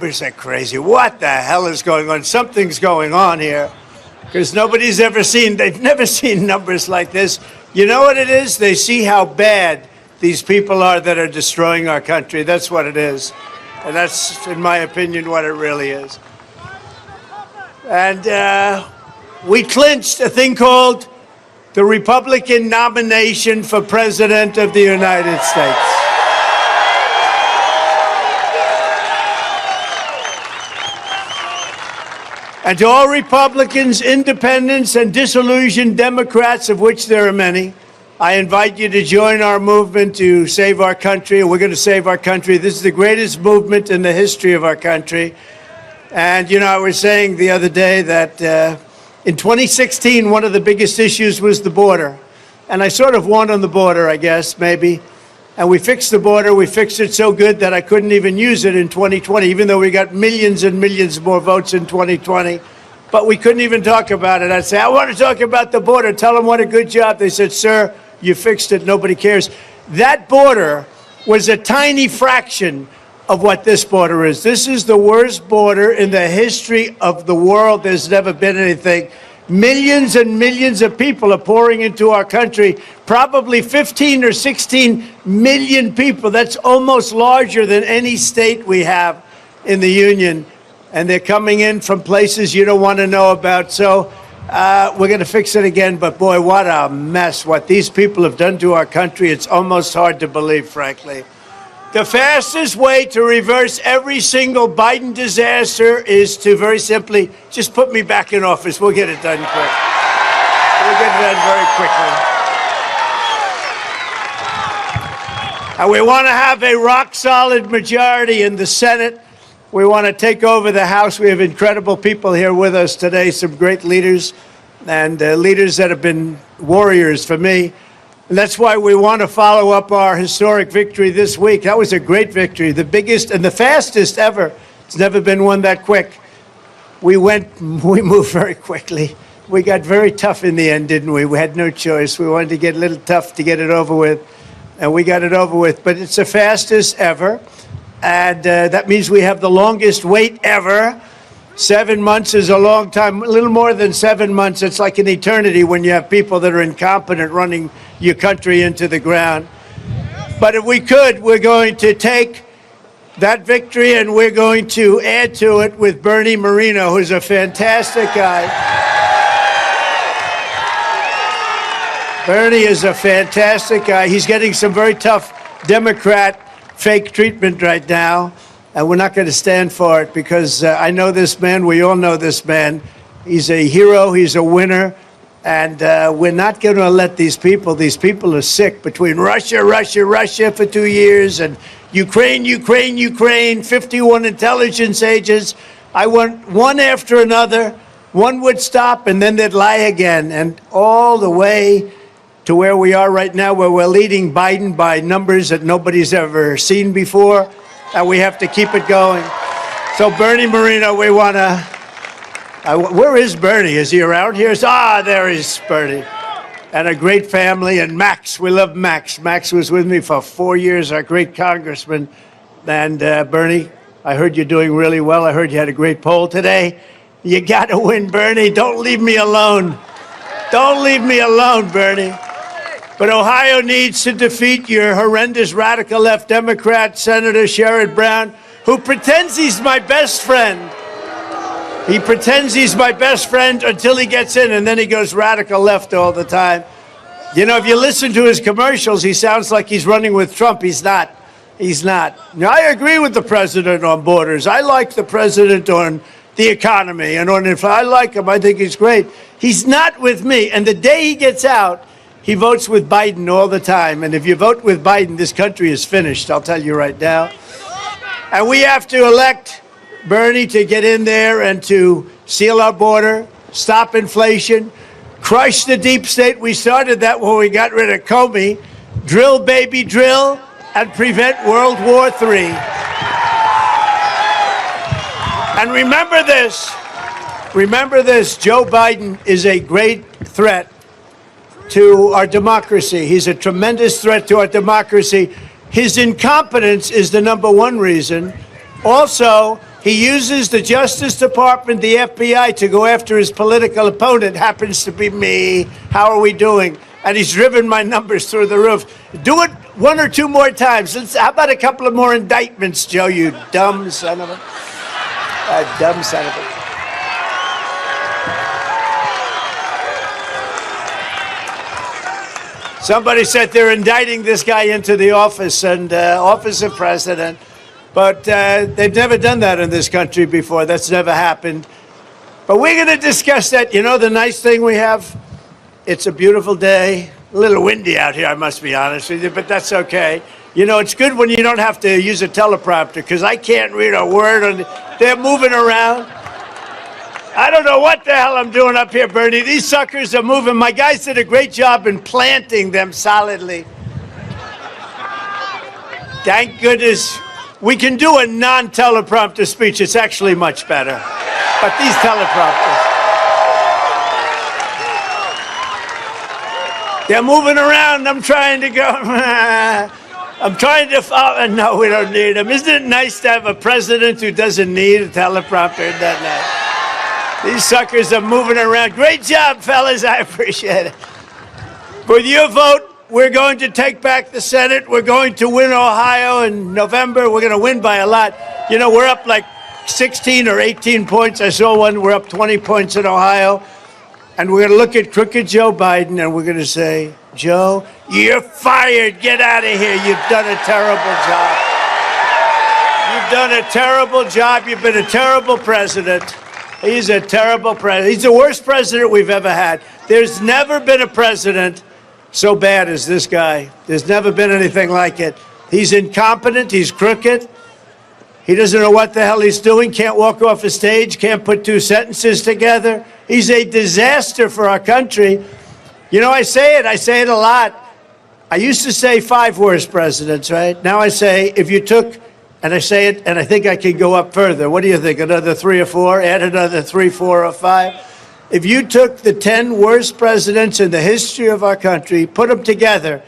Numbers are crazy. What the hell is going on? Something's going on here, because they've never seen numbers like this. You know what it is? They see how bad these people are that are destroying our country. That's what it is. And that's, in my opinion, what it really is. And we clinched a thing called the Republican nomination for President of the United States. And to all Republicans, independents, and disillusioned Democrats, of which there are many, I invite you to join our movement to save our country. We're going to save our country. This is the greatest movement in the history of our country. And, you know, I was saying the other day that in 2016, one of the biggest issues was the border. And I sort of won on the border, I guess, maybe. And we fixed the border. We fixed it so good that I couldn't even use it in 2020, even though we got millions and millions more votes in 2020. But we couldn't even talk about it. I'd say, I want to talk about the border. Tell them what a good job. They said, sir, you fixed it. Nobody cares. That border was a tiny fraction of what this border is. This is the worst border in the history of the world. There's never been anything. Millions and millions of people are pouring into our country, probably 15 or 16 million people. That's almost larger than any state we have in the union. And they're coming in from places you don't want to know about. So we're going to fix it again. But boy, what a mess. What these people have done to our country, it's almost hard to believe, frankly. The fastest way to reverse every single Biden disaster is to very simply just put me back in office. We'll get it done quick. We'll get it done very quickly. And we want to have a rock-solid majority in the Senate. We want to take over the House. We have incredible people here with us today, some great leaders, and leaders that have been warriors for me. And that's why we want to follow up our historic victory this week. That was a great victory, the biggest and the fastest ever. It's never been one that quick. We moved very quickly. We got very tough in the end, didn't we? We had no choice. We wanted to get a little tough to get it over with, and we got it over with. But it's the fastest ever, and that means we have the longest wait ever. 7 months is a long time, a little more than 7 months. It's like an eternity when you have people that are incompetent running your country into the ground. But if we could, we're going to take that victory and we're going to add to it with Bernie Moreno, who's a fantastic guy. Bernie is a fantastic guy. He's getting some very tough Democrat fake treatment right now. And we're not going to stand for it because I know this man. We all know this man. He's a hero. He's a winner. And we're not going to let these people are sick between Russia for 2 years and Ukraine, 51 intelligence agents. I want one after another. One would stop and then they'd lie again. And all the way to where we are right now, where we're leading Biden by numbers that nobody's ever seen before. And we have to keep it going. So Bernie Moreno, we want to, where is Bernie? Is he around here? There is Bernie. And a great family. And Max, we love Max. Max was with me for 4 years, our great congressman. And Bernie, I heard you're doing really well. I heard you had a great poll today. You got to win, Bernie. Don't leave me alone. Don't leave me alone, Bernie. But Ohio needs to defeat your horrendous radical left Democrat, Senator Sherrod Brown, who pretends he's my best friend. He pretends he's my best friend until he gets in, and then he goes radical left all the time. You know, if you listen to his commercials, he sounds like he's running with Trump. He's not. He's not. Now, I agree with the president on borders. I like the president on the economy and on inflation. I like him. I think he's great. He's not with me. And the day he gets out, he votes with Biden all the time. And if you vote with Biden, this country is finished, I'll tell you right now. And we have to elect Bernie to get in there and to seal our border, stop inflation, crush the deep state. We started that when we got rid of Comey. Drill, baby, drill, and prevent World War III. And remember this, Joe Biden is a great threat to our democracy. He's a tremendous threat to our democracy. His incompetence is the #1 reason. Also, He uses the Justice Department, the FBI, to go after his political opponent. Happens to be me. How are we doing? And he's driven my numbers through the roof. Do it one or two more times. How about a couple of more indictments, Joe, you dumb son of a... dumb son of a... Somebody said they're indicting this guy into the office of president. But they've never done that in this country before. That's never happened. But we're going to discuss that. You know the nice thing we have? It's a beautiful day. A little windy out here, I must be honest with you, but that's okay. You know, it's good when you don't have to use a teleprompter, because I can't read a word. They're moving around. I don't know what the hell I'm doing up here, Bernie. These suckers are moving. My guys did a great job in planting them solidly. Thank goodness. We can do a non-teleprompter speech. It's actually much better. But these teleprompters, they're moving around. I'm trying to go. I'm trying to follow. No, we don't need them. Isn't it nice to have a president who doesn't need a teleprompter? Isn't that nice? These suckers are moving around. Great job, fellas. I appreciate it. With your vote, we're going to take back the Senate. We're going to win Ohio in November. We're going to win by a lot. You know, we're up like 16 or 18 points. I saw one. We're up 20 points in Ohio. And we're going to look at crooked Joe Biden, and we're going to say, Joe, you're fired. Get out of here. You've done a terrible job. You've done a terrible job. You've been a terrible president. He's a terrible president. He's the worst president we've ever had. There's never been a president so bad as this guy. There's never been anything like it. He's incompetent. He's crooked. He doesn't know what the hell he's doing. Can't walk off a stage. Can't put two sentences together. He's a disaster for our country. You know, I say it a lot. I used to say 5 worst presidents, right? Now I say, if you took, and I say it, and I think I can go up further. What do you think? Another 3 or 4? Add another 3, 4, or 5? If you took the 10 worst presidents in the history of our country, put them together,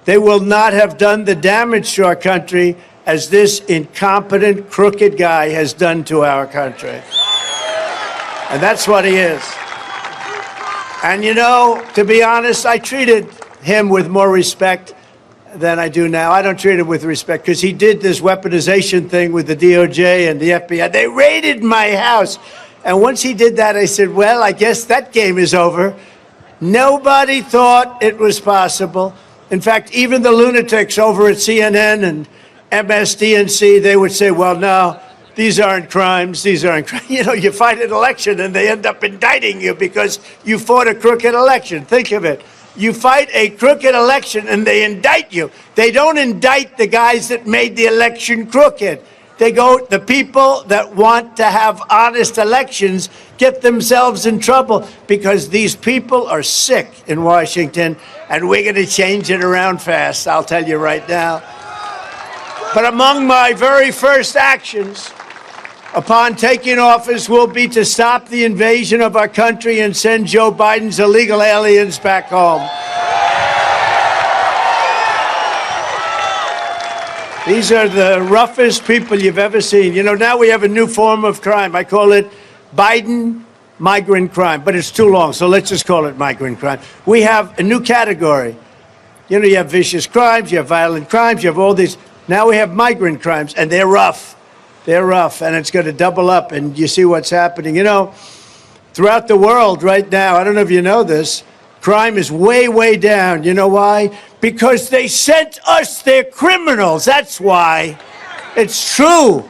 they will not have done the damage to our country as this incompetent, crooked guy has done to our country. And that's what he is. And you know, to be honest, I treated him with more respect than I do now. I don't treat him with respect because he did this weaponization thing with the DOJ and the FBI. They raided my house. And once he did that, I said, well, I guess that game is over. Nobody thought it was possible. In fact, even the lunatics over at CNN and MSDNC, they would say, well, no, these aren't crimes. These aren't crimes. You know, you fight an election and they end up indicting you because you fought a crooked election. Think of it. You fight a crooked election and they indict you. They don't indict the guys that made the election crooked. They go, the people that want to have honest elections get themselves in trouble because these people are sick in Washington, and we're going to change it around fast, I'll tell you right now. But among my very first actions upon taking office will be to stop the invasion of our country and send Joe Biden's illegal aliens back home. These are the roughest people you've ever seen. You know, now we have a new form of crime. I call it Biden migrant crime, but it's too long, so let's just call it migrant crime. We have a new category. You know, you have vicious crimes, you have violent crimes, you have all these. Now we have migrant crimes, and they're rough. They're rough, and it's going to double up, and you see what's happening. You know, throughout the world right now, I don't know if you know this, crime is way, way down. You know why? Because they sent us their criminals. That's why. It's true.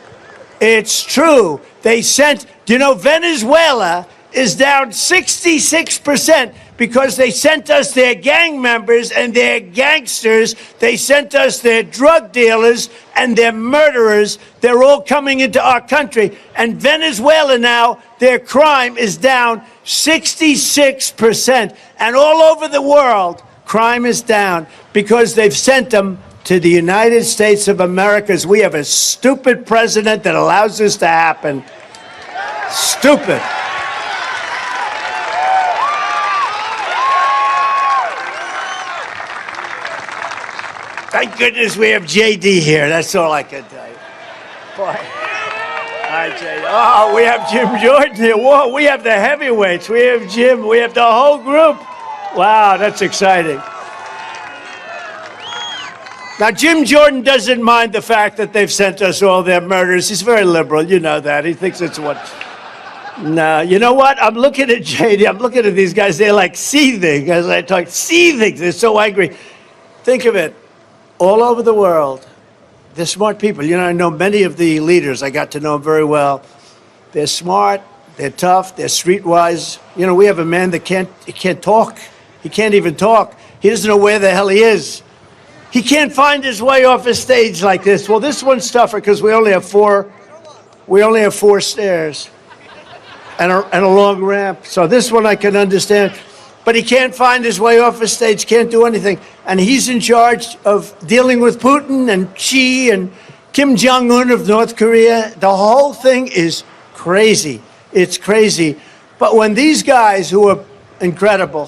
It's true. They sent, you know, Venezuela is down 66% because they sent us their gang members and their gangsters. They sent us their drug dealers and their murderers. They're all coming into our country. And Venezuela now, their crime is down 66%. And all over the world, crime is down because they've sent them to the United States of America. We have a stupid president that allows this to happen. Stupid. Thank goodness we have JD here. That's all I can tell you. Boy. Hi, Jay. Oh, we have Jim Jordan here. Whoa, we have the heavyweights. We have Jim. We have the whole group. Wow, that's exciting. Now, Jim Jordan doesn't mind the fact that they've sent us all their murders. He's very liberal. You know that. He thinks it's what... No, you know what? I'm looking at JD. I'm looking at these guys. They're like seething as I talk. Seething. They're so angry. Think of it. All over the world, they're smart people. You know, I know many of the leaders. I got to know them very well. They're smart. They're tough. They're streetwise. You know, we have a man that can't talk. He can't even talk. He doesn't know where the hell he is. He can't find his way off a stage like this. Well, this one's tougher because we only have four stairs and a long ramp. So this one I can understand. But he can't find his way off a stage, can't do anything. And he's in charge of dealing with Putin and Xi and Kim Jong-un of North Korea. The whole thing is crazy. It's crazy. But when these guys who are incredible,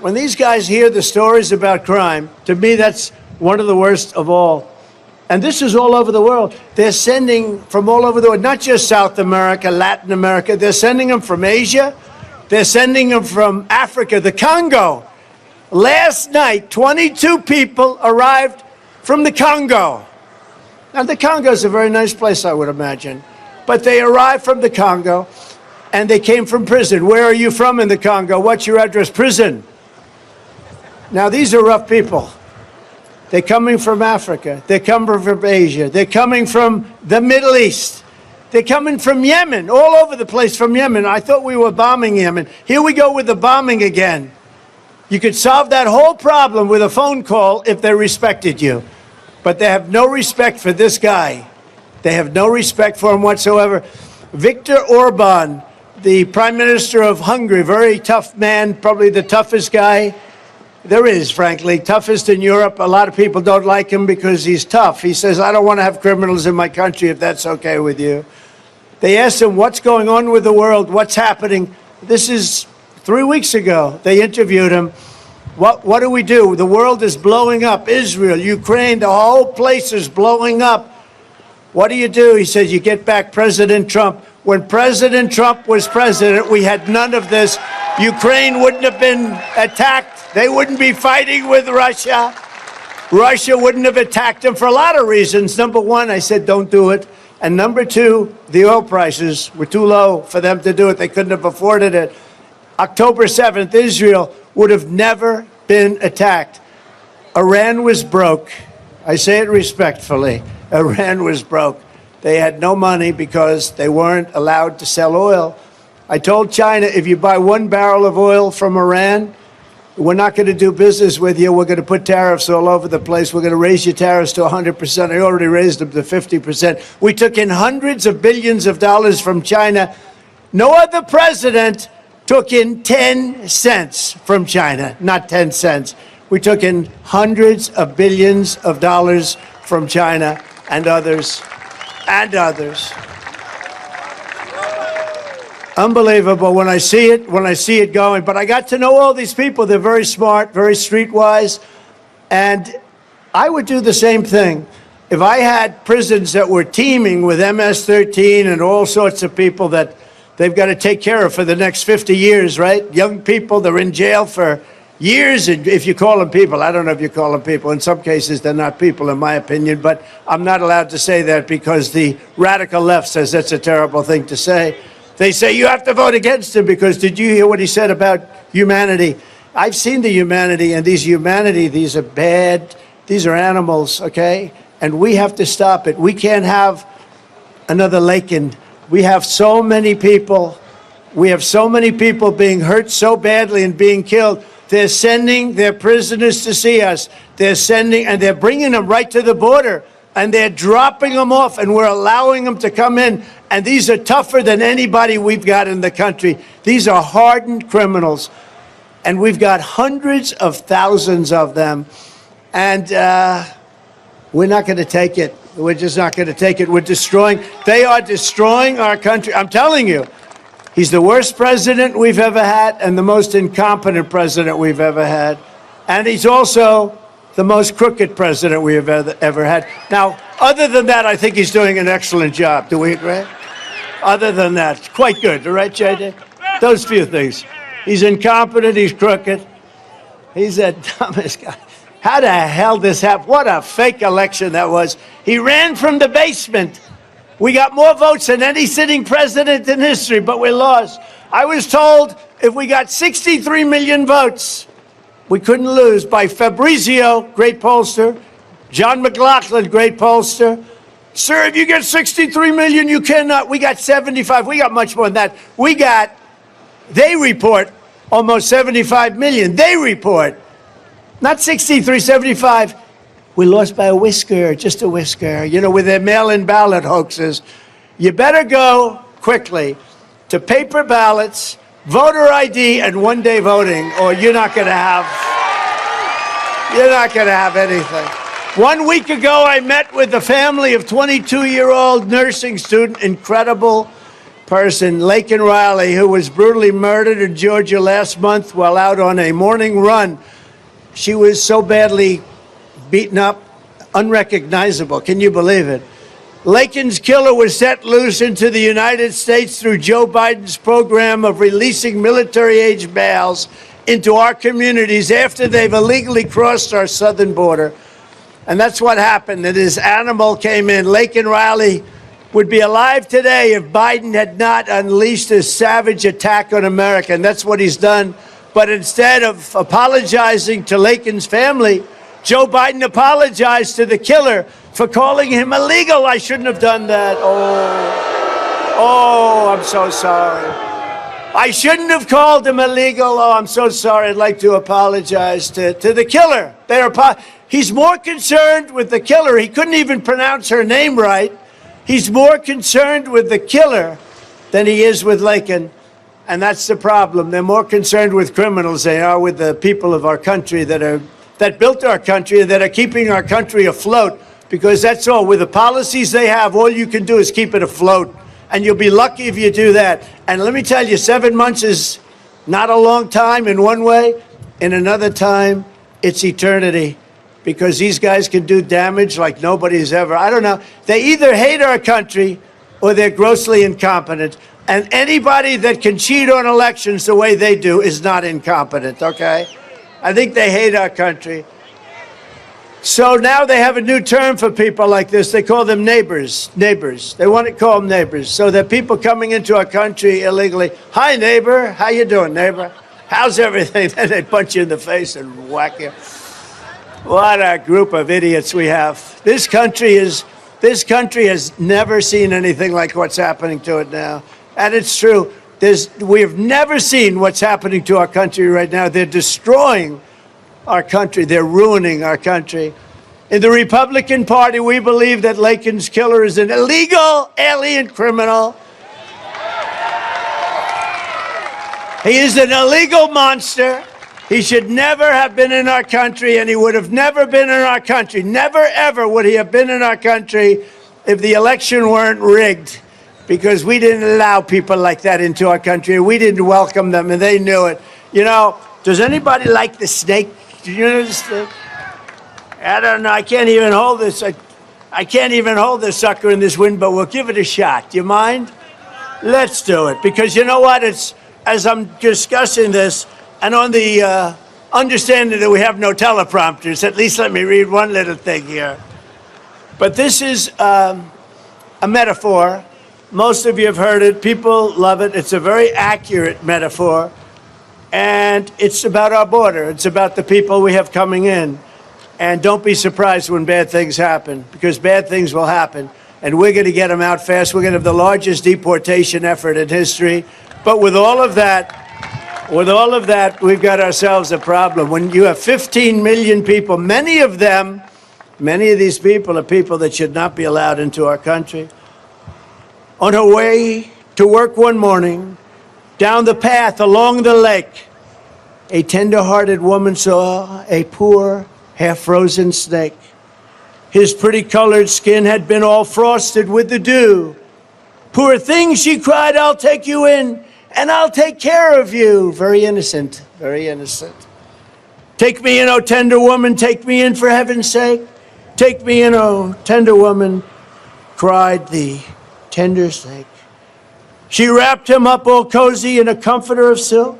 when these guys hear the stories about crime, to me, that's one of the worst of all. And this is all over the world. They're sending from all over the world, not just South America, Latin America. They're sending them from Asia. They're sending them from Africa, the Congo. Last night, 22 people arrived from the Congo. Now, the Congo is a very nice place, I would imagine. But they arrived from the Congo, and they came from prison. Where are you from in the Congo? What's your address? Prison. Now, these are rough people. They're coming from Africa. They're coming from Asia. They're coming from the Middle East. They're coming from Yemen, all over the place from Yemen. I thought we were bombing Yemen. Here we go with the bombing again. You could solve that whole problem with a phone call if they respected you. But they have no respect for this guy. They have no respect for him whatsoever. Viktor Orban, the Prime Minister of Hungary, very tough man, probably the toughest guy there is, frankly, toughest in Europe. A lot of people don't like him because he's tough. He says, I don't want to have criminals in my country if that's okay with you. They asked him, what's going on with the world? What's happening? This is 3 weeks ago. They interviewed him. What do we do? The world is blowing up. Israel, Ukraine, the whole place is blowing up. What do? He says, you get back President Trump. When President Trump was president, we had none of this. Ukraine wouldn't have been attacked. They wouldn't be fighting with Russia. Russia wouldn't have attacked them for a lot of reasons. Number one, I said, don't do it. And number two, the oil prices were too low for them to do it. They couldn't have afforded it. October 7th, Israel would have never been attacked. Iran was broke. I say it respectfully. Iran was broke. They had no money because they weren't allowed to sell oil. I told China, if you buy 1 barrel of oil from Iran, we're not going to do business with you. We're going to put tariffs all over the place. We're going to raise your tariffs to 100%. I already raised them to 50%. We took in hundreds of billions of dollars from China. No other president took in 10 cents from China, not 10 cents. We took in hundreds of billions of dollars from China and others. Unbelievable when I see it going. But I got to know all these people. They're very smart, very streetwise. And I would do the same thing. If I had prisons that were teeming with MS-13 and all sorts of people that they've got to take care of for the next 50 years, right? Young people, they're in jail for years, and if you call them people, I don't know if you call them people. In some cases, they're not people, in my opinion, but I'm not allowed to say that because the radical left says that's a terrible thing to say. They say you have to vote against him because did you hear what he said about humanity? I've seen the humanity, and these are bad, these are animals, okay? And we have to stop it. We can't have another Laken. We have so many people being hurt so badly and being killed. They're sending their prisoners to see us. And they're bringing them right to the border, and they're dropping them off, and we're allowing them to come in. And these are tougher than anybody we've got in the country. These are hardened criminals, and we've got hundreds of thousands of them. And we're not going to take it. We're just not going to take it. They are destroying our country. I'm telling you. He's the worst president we've ever had and the most incompetent president we've ever had. And he's also the most crooked president we have ever had. Now, other than that, I think he's doing an excellent job. Do we agree? Other than that, quite good, right, JD? Those few things. He's incompetent, he's crooked. He's the dumbest guy. How the hell this happened? What a fake election that was. He ran from the basement. We got more votes than any sitting president in history, but we lost. I was told if we got 63 million votes, we couldn't lose, by Fabrizio, great pollster, John McLaughlin, great pollster. Sir, if you get 63 million, you cannot. We got 75. We got much more than that. They report almost 75 million. They report. Not 63, 75. We lost by a whisker, just a whisker, with their mail-in ballot hoaxes. You better go quickly to paper ballots, voter ID, and one-day voting, or you're not going to have anything. 1 week ago, I met with the family of 22-year-old nursing student, incredible person, Laken Riley, who was brutally murdered in Georgia last month while out on a morning run. She was so badly beaten up, unrecognizable. Can you believe it? Laken's killer was set loose into the United States through Joe Biden's program of releasing military-age males into our communities after they've illegally crossed our southern border. And that's what happened. And his animal came in. Laken Riley would be alive today if Biden had not unleashed his savage attack on America. And that's what he's done. But instead of apologizing to Laken's family, Joe Biden apologized to the killer for calling him illegal. I shouldn't have done that. Oh, I'm so sorry. I shouldn't have called him illegal. Oh, I'm so sorry. I'd like to apologize to the killer. He's more concerned with the killer. He couldn't even pronounce her name right. He's more concerned with the killer than he is with Laken. And that's the problem. They're more concerned with criminals than they are with the people of our country that built our country, that are keeping our country afloat. Because that's all. With the policies they have, all you can do is keep it afloat. And you'll be lucky if you do that. And let me tell you, 7 months is not a long time in one way. In another time, it's eternity. Because these guys can do damage like nobody's ever. I don't know. They either hate our country or they're grossly incompetent. And anybody that can cheat on elections the way they do is not incompetent, okay? I think they hate our country. So now they have a new term for people like this. They call them neighbors. Neighbors. They want to call them neighbors. So that people coming into our country illegally, hi, neighbor. How you doing, neighbor? How's everything? Then they punch you in the face and whack you. What a group of idiots we have. This country has never seen anything like what's happening to it now. And it's true. We have never seen what's happening to our country right now. They're destroying our country. They're ruining our country. In the Republican Party, we believe that Laken's killer is an illegal alien criminal. He is an illegal monster. He should never have been in our country, and he would have never been in our country. Never, ever would he have been in our country if the election weren't rigged, because we didn't allow people like that into our country. We didn't welcome them, and they knew it. Does anybody like the snake? Do you know the snake? I don't know. I can't even hold this. I can't even hold this sucker in this wind, but we'll give it a shot. Do you mind? Let's do it, because you know what? As I'm discussing this, and on the understanding that we have no teleprompters, at least let me read one little thing here. But this is a metaphor. Most of you have heard it. People love it. It's a very accurate metaphor. And it's about our border. It's about the people we have coming in. And don't be surprised when bad things happen, because bad things will happen. And we're going to get them out fast. We're going to have the largest deportation effort in history. But with all of that, we've got ourselves a problem. When you have 15 million people, many of these people are people that should not be allowed into our country. On her way to work one morning, down the path along the lake, a tender-hearted woman saw a poor, half-frozen snake. His pretty colored skin had been all frosted with the dew. Poor thing, she cried, I'll take you in, and I'll take care of you. Very innocent, very innocent. Take me in, oh tender woman, take me in for heaven's sake. Take me in, oh tender woman, cried the tender snake. She wrapped him up all cozy in a comforter of silk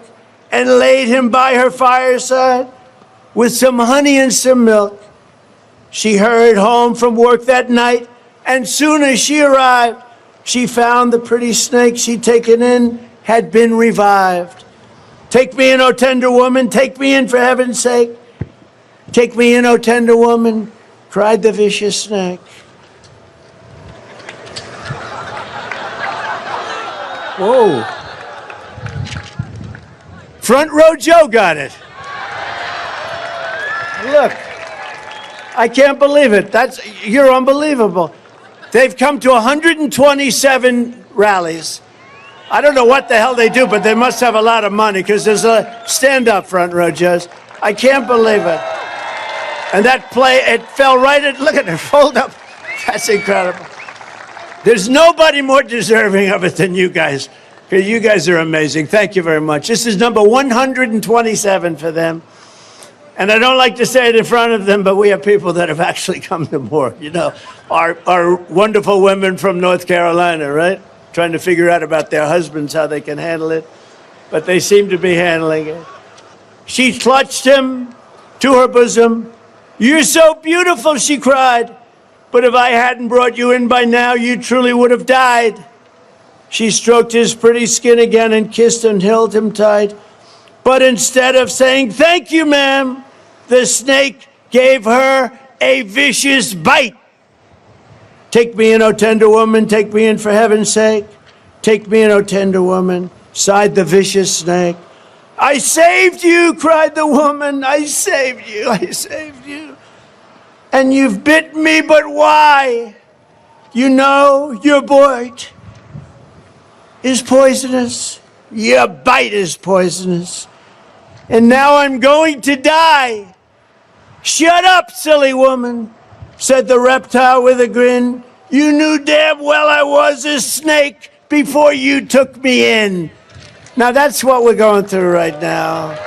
and laid him by her fireside with some honey and some milk. She hurried home from work that night, and soon as she arrived, she found the pretty snake she'd taken in had been revived. Take me in, O tender woman, take me in for heaven's sake. Take me in, O tender woman, cried the vicious snake. Whoa. Front row Joe got it. Look, I can't believe it. You're unbelievable. They've come to 127 rallies. I don't know what the hell they do, but they must have a lot of money because there's a stand-up front row, Joe. I can't believe it. And that play, it fell right at, look at it, fold up. That's incredible. There's nobody more deserving of it than you guys. You guys are amazing. Thank you very much. This is number 127 for them. And I don't like to say it in front of them, but we have people that have actually come to more. You know, our wonderful women from North Carolina, right? Trying to figure out about their husbands, how they can handle it. But they seem to be handling it. She clutched him to her bosom. You're so beautiful, she cried. But if I hadn't brought you in by now, you truly would have died. She stroked his pretty skin again and kissed and held him tight. But instead of saying, thank you, ma'am, the snake gave her a vicious bite. Take me in, O tender woman, take me in for heaven's sake. Take me in, O tender woman, sighed the vicious snake. I saved you, cried the woman. I saved you, I saved you. And you've bit me, but why? You know your bite is poisonous. Your bite is poisonous. And now I'm going to die. Shut up, silly woman, said the reptile with a grin. You knew damn well I was a snake before you took me in. Now that's what we're going through right now.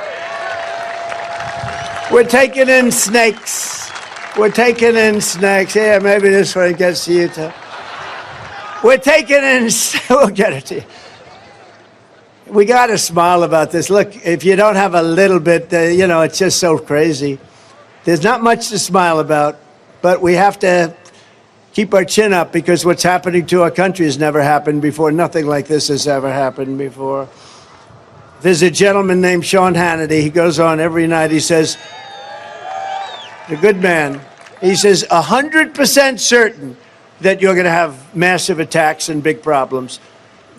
We're taking in snakes. We're taking in snakes. Yeah, maybe this one gets to you too. We're taking in, we'll get it to you. We got to smile about this. Look, if you don't have a little bit, you know, it's just so crazy. There's not much to smile about, but we have to keep our chin up because what's happening to our country has never happened before. Nothing like this has ever happened before. There's a gentleman named Sean Hannity. He goes on every night. He says, the good man, he says, 100% certain that you're going to have massive attacks and big problems.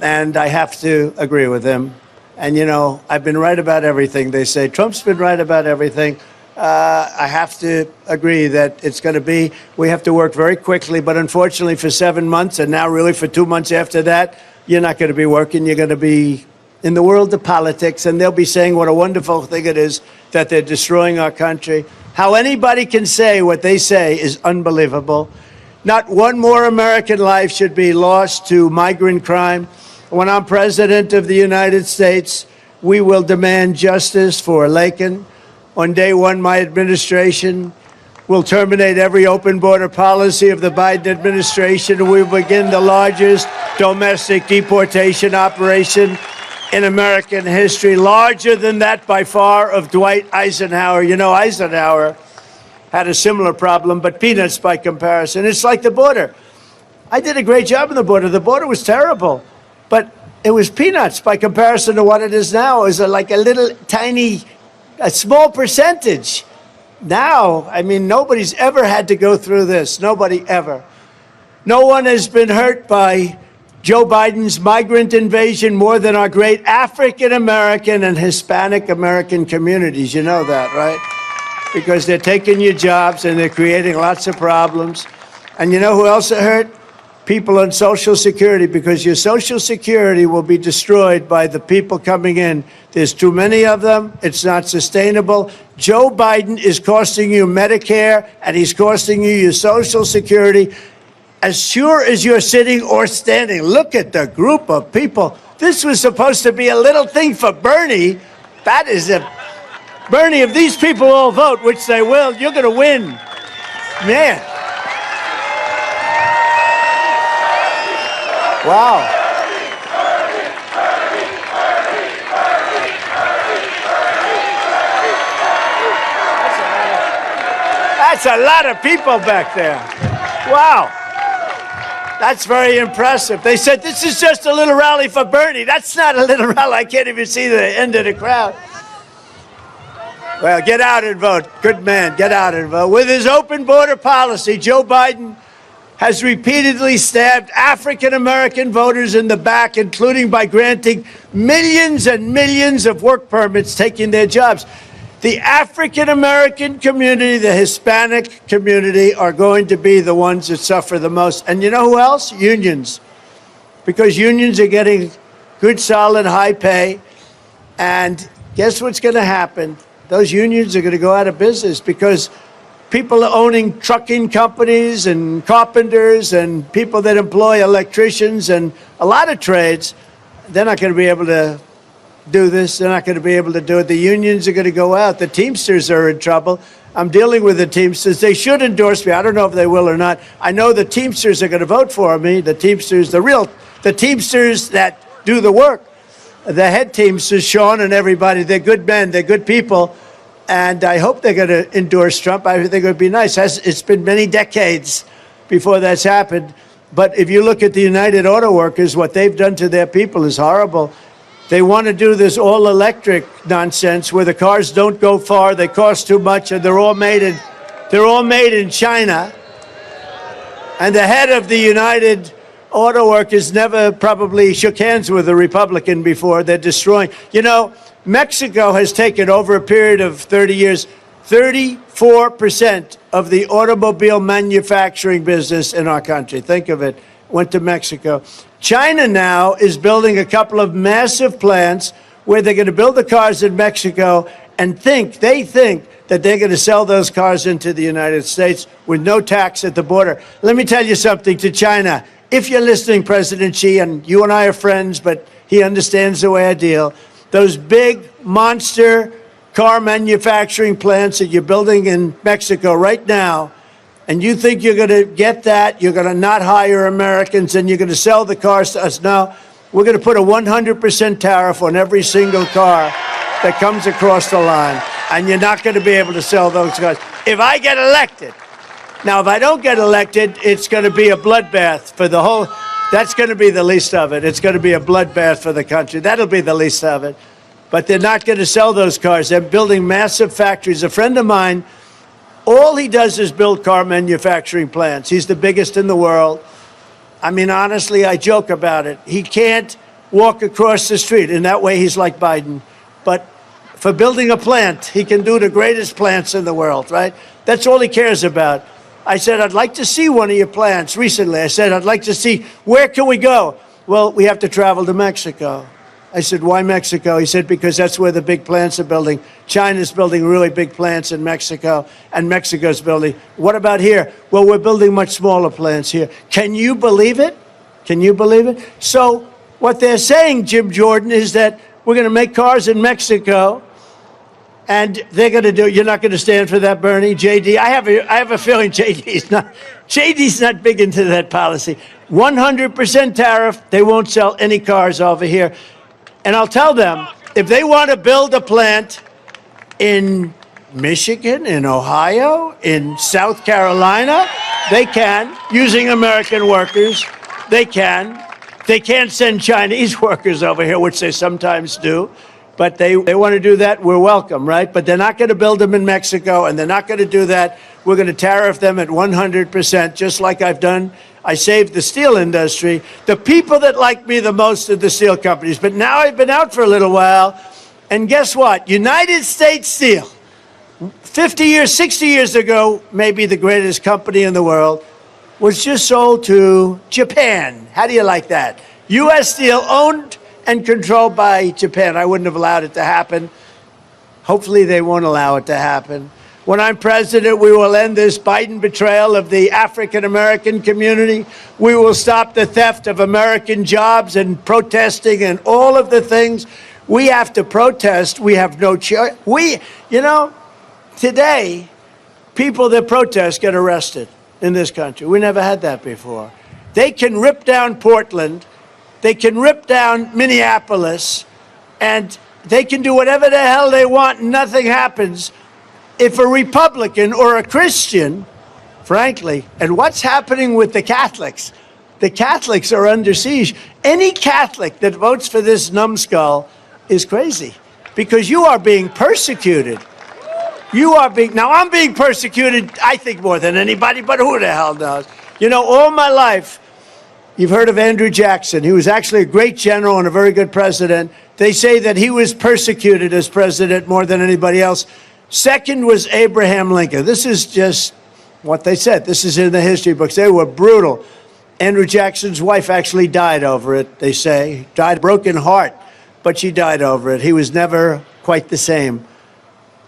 And I have to agree with him. And, you know, I've been right about everything. They say Trump's been right about everything. I have to agree that it's going to be, we have to work very quickly. But unfortunately, for 7 months and now really for 2 months after that, you're not going to be working. You're going to be in the world of politics. And they'll be saying what a wonderful thing it is that they're destroying our country. How anybody can say what they say is unbelievable. Not one more American life should be lost to migrant crime. When I'm president of the United States, we will demand justice for Laken. On day one, my administration will terminate every open border policy of the Biden administration, and we will begin the largest domestic deportation operation in American history, larger than that by far of Dwight Eisenhower. You know, Eisenhower had a similar problem, but peanuts by comparison. It's like the border. I did a great job on the border. The border was terrible. But it was peanuts by comparison to what it is now. It was like a little tiny, a small percentage. Now, I mean, nobody's ever had to go through this. Nobody ever. No one has been hurt by Joe Biden's migrant invasion more than our great African-American and Hispanic-American communities. You know that, right? Because they're taking your jobs and they're creating lots of problems. And you know who else are hurt? People on Social Security, because your Social Security will be destroyed by the people coming in. There's too many of them. It's not sustainable. Joe Biden is costing you Medicare, and he's costing you your Social Security. As sure as you're sitting or standing, look at the group of people. This was supposed to be a little thing for Bernie. That is a Bernie, if these people all vote, which they will, you're going to win. Man. Wow. That's a lot of people back there. Wow. That's very impressive. They said, this is just a little rally for Bernie. That's not a little rally. I can't even see the end of the crowd. Well, get out and vote. Good man, get out and vote. With his open border policy, Joe Biden has repeatedly stabbed African-American voters in the back, including by granting millions and millions of work permits, taking their jobs. The African-American community, the Hispanic community are going to be the ones that suffer the most. And you know who else? Unions. Because unions are getting good, solid, high pay. And guess what's going to happen? Those unions are going to go out of business because people are owning trucking companies and carpenters and people that employ electricians and a lot of trades. They're not going to be able to do this. They're not going to be able to do it. The unions are going to go out. The Teamsters are in trouble. I'm dealing with the Teamsters. They should endorse me. I don't know if they will or not. I know the Teamsters are going to vote for me. The Teamsters, the Teamsters that do the work. The head Teamsters, Sean and everybody, they're good men. They're good people. And I hope they're going to endorse Trump. I think it would be nice. It's been many decades before that's happened. But if you look at the United Auto Workers, what they've done to their people is horrible. They want to do this all-electric nonsense where the cars don't go far, they cost too much, and they're all made in China. And the head of the United Auto Workers never probably shook hands with a Republican before. They're destroying. You know, Mexico has taken over a period of 30 years, 34% of the automobile manufacturing business in our country. Think of it. Went to Mexico. China now is building a couple of massive plants where they're going to build the cars in Mexico and they think that they're going to sell those cars into the United States with no tax at the border. Let me tell you something to China. If you're listening, President Xi, and you and I are friends, but he understands the way I deal, those big monster car manufacturing plants that you're building in Mexico right now, and you think you're going to get that, you're going to not hire Americans, and you're going to sell the cars to us. No, we're going to put a 100% tariff on every single car that comes across the line, and you're not going to be able to sell those cars. If I get elected, now if I don't get elected, it's going to be a bloodbath for the whole, that's going to be the least of it. It's going to be a bloodbath for the country. That'll be the least of it. But they're not going to sell those cars. They're building massive factories. A friend of mine, all he does is build car manufacturing plants. He's the biggest in the world. I mean, honestly, I joke about it. He can't walk across the street. In that way, he's like Biden. But for building a plant, he can do the greatest plants in the world, right? That's all he cares about. I said, I'd like to see one of your plants recently. I said, I'd like to see, where can we go? Well, we have to travel to Mexico. I said, why Mexico? He said, because that's where the big plants are building. China's building really big plants in Mexico, and Mexico's building. What about here? Well, we're building much smaller plants here. Can you believe it? Can you believe it? So what they're saying, Jim Jordan, is that we're going to make cars in Mexico, and they're going to do, you're not going to stand for that, Bernie? JD, I have a feeling JD's not big into that policy. 100% tariff, they won't sell any cars over here. And I'll tell them, if they want to build a plant in Michigan, in Ohio, in South Carolina, they can, using American workers. They can. They can't send Chinese workers over here, which they sometimes do. But they want to do that, we're welcome, right? But they're not going to build them in Mexico, and they're not going to do that. We're going to tariff them at 100%, just like I've done. I saved the steel industry. The people that like me the most are the steel companies. But now I've been out for a little while, and guess what? United States Steel, 50 years, 60 years ago, maybe the greatest company in the world, was just sold to Japan. How do you like that? U.S. Steel, owned and controlled by Japan. I wouldn't have allowed it to happen. Hopefully they won't allow it to happen. When I'm president, we will end this Biden betrayal of the African-American community. We will stop the theft of American jobs and protesting and all of the things. We have to protest. We have no choice. Today, people that protest get arrested in this country. We never had that before. They can rip down Portland. They can rip down Minneapolis, and they can do whatever the hell they want, and nothing happens. if a Republican or a Christian, frankly, and what's happening with the Catholics? The Catholics are under siege. Any Catholic that votes for this numbskull is crazy because you are being persecuted. You are being, now I'm being persecuted, I think, more than anybody, but who the hell knows? You know, all my life, you've heard of Andrew Jackson. He was actually a great general and a very good president. They say that he was persecuted as president more than anybody else. Second was Abraham Lincoln. This is just what they said. This is in the history books. They were brutal. Andrew Jackson's wife actually died over it, they say. Died broken heart, but she died over it. He was never quite the same.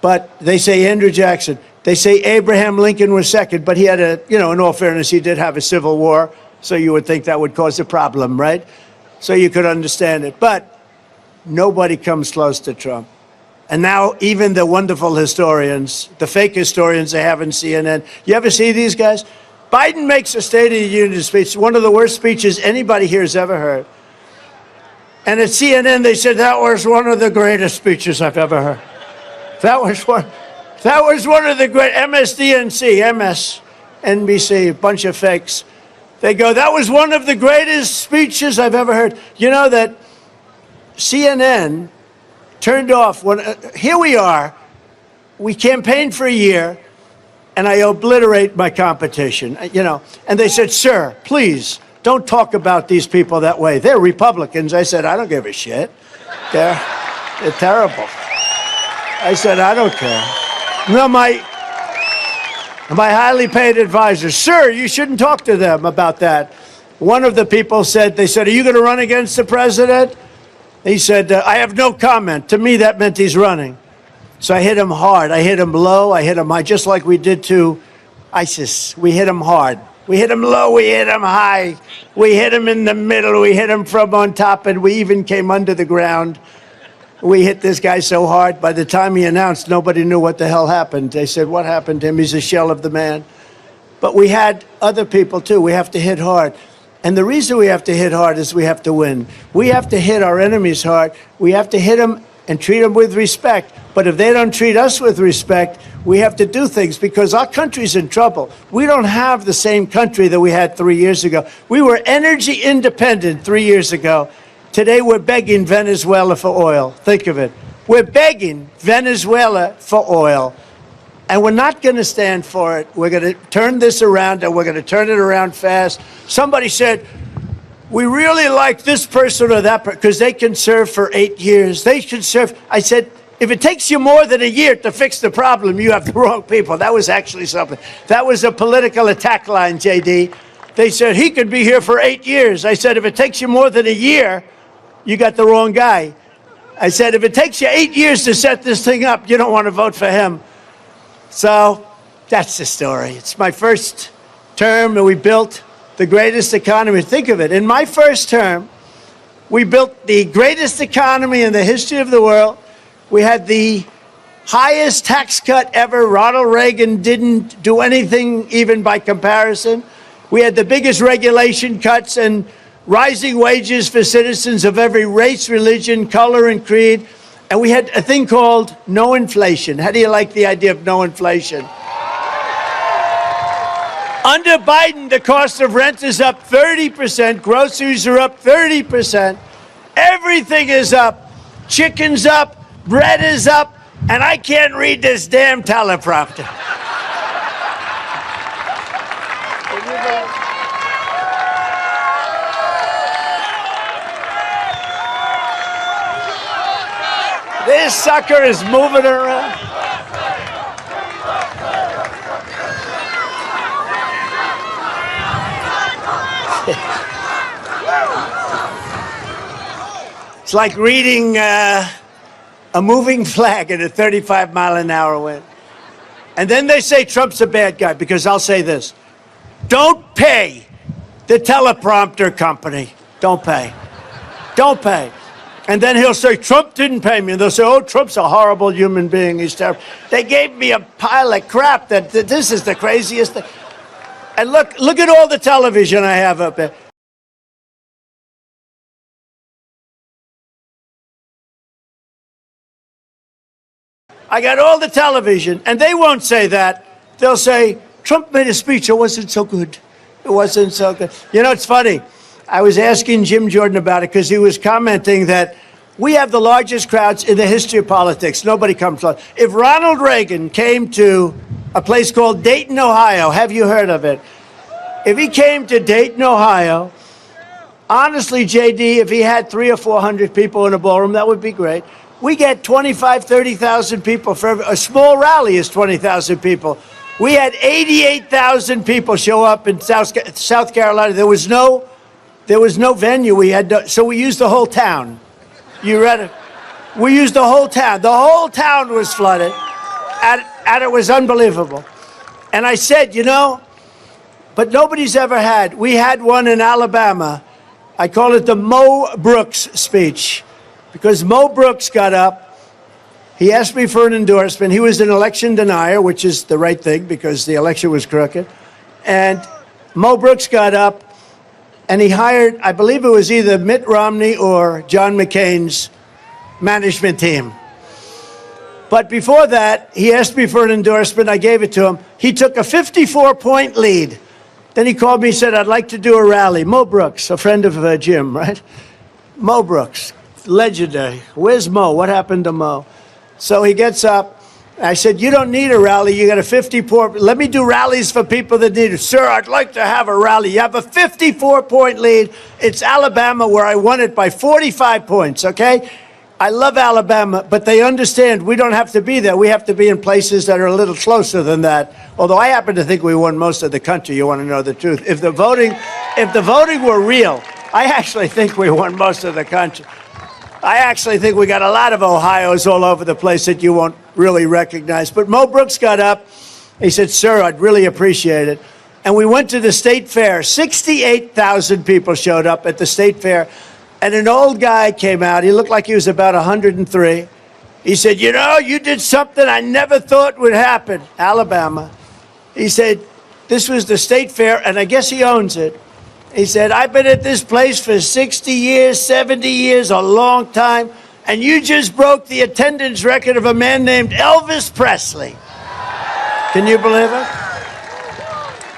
But they say Andrew Jackson. They say Abraham Lincoln was second, but he had a, you know, in all fairness, he did have a civil war, so you would think that would cause a problem, right? So you could understand it. But nobody comes close to Trump. And now even the wonderful historians, the fake historians they have in CNN, you ever see these guys? Biden makes a State of the Union speech, one of the worst speeches anybody here has ever heard. And at CNN, they said that was one of the greatest speeches I've ever heard. That was one of the great, MSNBC, a bunch of fakes. They go, that was one of the greatest speeches I've ever heard. You know that CNN turned off, here we are, we campaigned for a year, and I obliterate my competition, you know. And they said, sir, please, don't talk about these people that way. They're Republicans. I said, I don't give a shit. They're terrible. I said, I don't care. No, my highly paid advisor, sir, you shouldn't talk to them about that. One of the people said, they said, are you going to run against the president? He said, I have no comment. To me, that meant he's running. So I hit him hard. I hit him low. I hit him high, just like we did to ISIS. We hit him hard. We hit him low. We hit him high. We hit him in the middle. We hit him from on top, and we even came under the ground. We hit this guy so hard, by the time he announced, nobody knew what the hell happened. They said, what happened to him? He's a shell of the man. But we had other people, too. We have to hit hard. And the reason we have to hit hard is we have to win. We have to hit our enemies hard. We have to hit them and treat them with respect. But if they don't treat us with respect, we have to do things because our country's in trouble. We don't have the same country that we had 3 years ago. We were energy independent 3 years ago. Today, we're begging Venezuela for oil. Think of it. We're begging Venezuela for oil. And we're not going to stand for it. We're going to turn this around, and we're going to turn it around fast. Somebody said, we really like this person or that person because they can serve for 8 years. They can serve. I said, if it takes you more than a year to fix the problem, you have the wrong people. That was actually something. That was a political attack line, JD. They said, he could be here for 8 years. I said, if it takes you more than a year, you got the wrong guy. I said, if it takes you 8 years to set this thing up, you don't want to vote for him. So that's the story. It's my first term, and we built the greatest economy. Think of it. In my first term, we built the greatest economy in the history of the world. We had the highest tax cut ever. Ronald Reagan didn't do anything even by comparison. We had the biggest regulation cuts and rising wages for citizens of every race, religion, color, and creed. And we had a thing called no inflation. How do you like the idea of no inflation? Under Biden, the cost of rent is up 30%. Groceries are up 30%. Everything is up. Chicken's up. Bread is up. And I can't read this damn teleprompter. This sucker is moving around. It's like reading a moving flag at a 35-mile-an-hour wind. And then they say Trump's a bad guy, because I'll say this. Don't pay the teleprompter company. Don't pay. Don't pay. And then he'll say, Trump didn't pay me. And they'll say, oh, Trump's a horrible human being. He's terrible. They gave me a pile of crap that this is the craziest thing. And look at all the television I have up there. I got all the television, and they won't say that. They'll say, Trump made a speech. It wasn't so good. It wasn't so good. You know, it's funny. I was asking Jim Jordan about it because he was commenting that we have the largest crowds in the history of politics. Nobody comes close. If Ronald Reagan came to a place called Dayton, Ohio, have you heard of it? If he came to Dayton, Ohio, honestly, JD, if he had 300 or 400 people in a ballroom, that would be great. We get 25, 30,000 people for a small rally is 20,000 people. We had 88,000 people show up in South Carolina. There was no venue. So we used the whole town. You read it? We used the whole town. The whole town was flooded, and it was unbelievable. And I said, you know, but nobody's ever had. We had one in Alabama. I call it the Mo Brooks speech, because Mo Brooks got up. He asked me for an endorsement. He was an election denier, which is the right thing because the election was crooked. And Mo Brooks got up, and he hired, I believe it was either Mitt Romney or John McCain's management team. But before that, he asked me for an endorsement. I gave it to him. He took a 54-point lead. Then he called me and said, I'd like to do a rally. Mo Brooks, a friend of Jim, right? Mo Brooks, legendary. Where's Mo? What happened to Mo? So he gets up. I said, you don't need a rally. You got a 54. Let me do rallies for people that need it. Sir, I'd like to have a rally. You have a 54-point lead. It's Alabama, where I won it by 45 points, okay? I love Alabama, but they understand we don't have to be there. We have to be in places that are a little closer than that. Although I happen to think we won most of the country, you want to know the truth. If the voting were real, I actually think we won most of the country. I actually think we got a lot of Ohios all over the place that you won't really recognize. But Mo Brooks got up. He said, sir, I'd really appreciate it. And we went to the state fair. 68,000 people showed up at the state fair. And an old guy came out. He looked like he was about 103. He said, you know, you did something I never thought would happen. Alabama. He said, this was the state fair, and I guess he owns it. He said, I've been at this place for 60 years, 70 years, a long time, and you just broke the attendance record of a man named Elvis Presley. Can you believe it?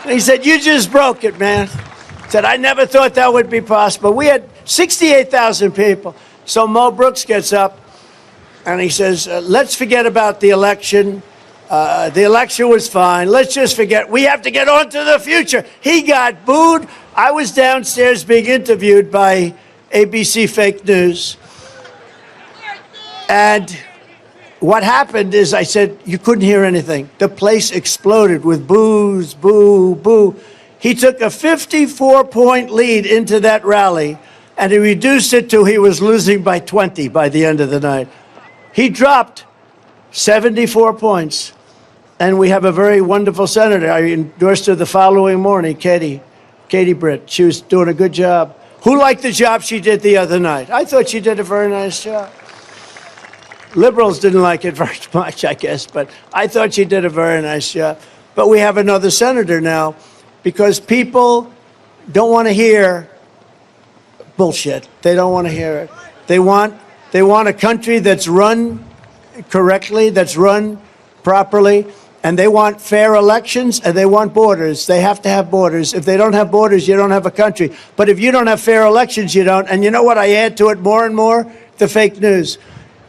And he said, you just broke it, man. He said, I never thought that would be possible. We had 68,000 people. So Mo Brooks gets up, and he says, let's forget about the election. The election was fine. Let's just forget. We have to get on to the future. He got booed. I was downstairs being interviewed by ABC Fake News. And what happened is I said, you couldn't hear anything. The place exploded with boos, boo, boo. He took a 54-point lead into that rally, and he reduced it to he was losing by 20 by the end of the night. He dropped 74 points. And we have a very wonderful senator. I endorsed her the following morning, Katie Britt. She was doing a good job. Who liked the job she did the other night? I thought she did a very nice job. Liberals didn't like it very much, I guess, but I thought she did a very nice job. But we have another senator now because people don't want to hear bullshit. They don't want to hear it. They want a country that's run correctly, that's run properly. And they want fair elections, and they want borders. They have to have borders. If they don't have borders, you don't have a country. But if you don't have fair elections, you don't. And you know what I add to it more and more? The fake news.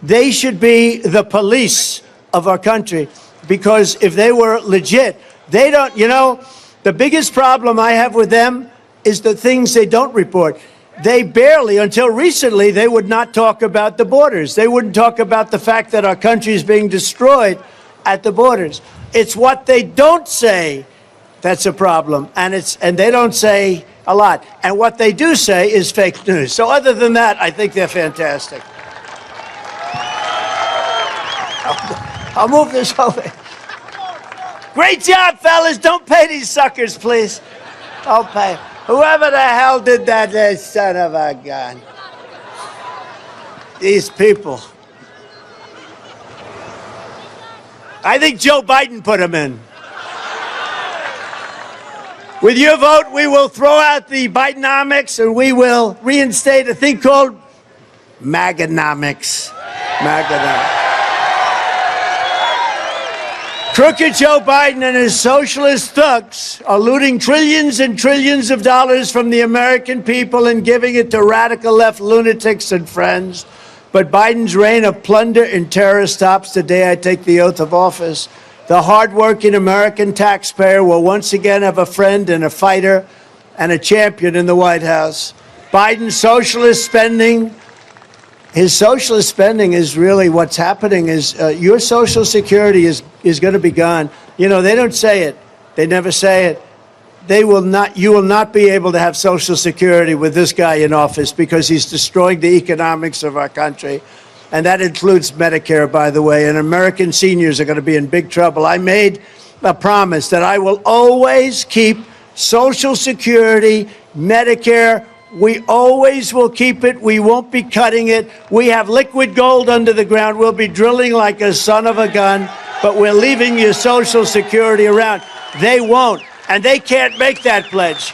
They should be the police of our country, because if they were legit, they don't, you know, the biggest problem I have with them is the things they don't report. They barely, until recently, they would not talk about the borders. They wouldn't talk about the fact that our country is being destroyed at the borders. It's what they don't say that's a problem, and they don't say a lot. And what they do say is fake news. So other than that, I think they're fantastic. I'll move this over. Great job, fellas. Don't pay these suckers, please. Don't pay. Whoever the hell did that, son of a gun. These people. I think Joe Biden put him in. With your vote, we will throw out the Bidenomics and we will reinstate a thing called MAGAnomics. MAGAnomics. Crooked Joe Biden and his socialist thugs are looting trillions and trillions of dollars from the American people and giving it to radical left lunatics and friends. But Biden's reign of plunder and terror stops the day I take the oath of office. The hardworking American taxpayer will once again have a friend and a fighter and a champion in the White House. Biden's socialist spending, his socialist spending is really what's happening is your Social Security is going to be gone. You know, they don't say it. They never say it. They will not, you will not be able to have Social Security with this guy in office because he's destroying the economics of our country. And that includes Medicare, by the way, and American seniors are going to be in big trouble. I made a promise that I will always keep Social Security, Medicare. We always will keep it. We won't be cutting it. We have liquid gold under the ground. We'll be drilling like a son of a gun, but we're leaving your Social Security around. They won't, and they can't make that pledge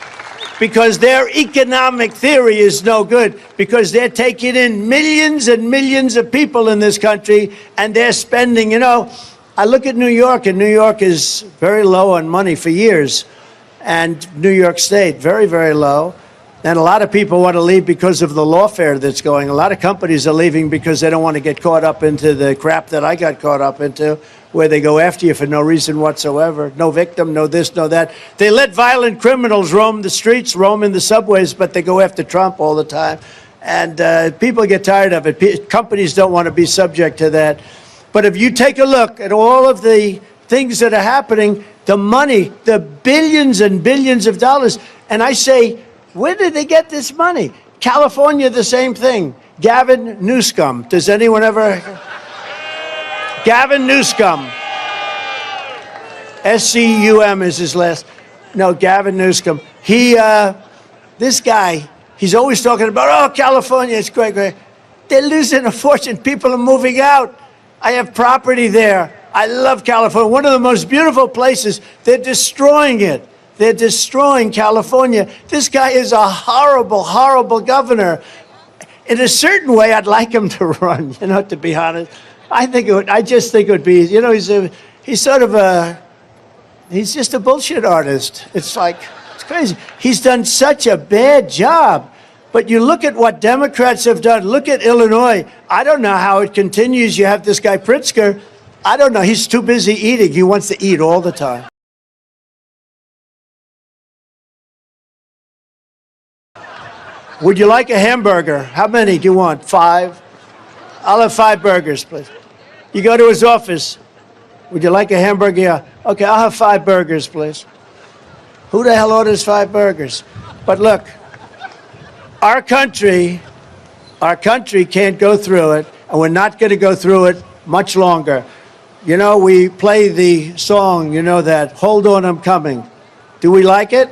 because their economic theory is no good, because they're taking in millions and millions of people in this country, and they're spending, you know, I look at New York, and New York is very low on money for years, and New York State, very, very low. And a lot of people want to leave because of the lawfare that's going. A lot of companies are leaving because they don't want to get caught up into the crap that I got caught up into, where they go after you for no reason whatsoever. No victim, no this, no that. They let violent criminals roam the streets, roam in the subways, but they go after Trump all the time. And people get tired of it. Companies don't want to be subject to that. But if you take a look at all of the things that are happening, the money, the billions and billions of dollars, and I say, where did they get this money? California, the same thing. Gavin Newsom. Does anyone ever? Gavin Newsom. S-C-U-M is his last. No, Gavin Newsom. This guy, he's always talking about, oh, California, it's great, great. They're losing a fortune. People are moving out. I have property there. I love California. One of the most beautiful places. They're destroying it. They're destroying California. This guy is a horrible, horrible governor. In a certain way, I'd like him to run, you know, to be honest. I just think it would be, you know, he's just a bullshit artist. It's like, it's crazy. He's done such a bad job. But you look at what Democrats have done. Look at Illinois. I don't know how it continues. You have this guy Pritzker. I don't know. He's too busy eating. He wants to eat all the time. Would you like a hamburger? How many do you want? 5? I'll have 5 burgers, please. You go to his office. Would you like a hamburger? Yeah. Okay, I'll have 5 burgers, please. Who the hell orders 5 burgers? But look, our country can't go through it, and we're not going to go through it much longer. You know, we play the song, you know that, Hold On, I'm Coming. Do we like it?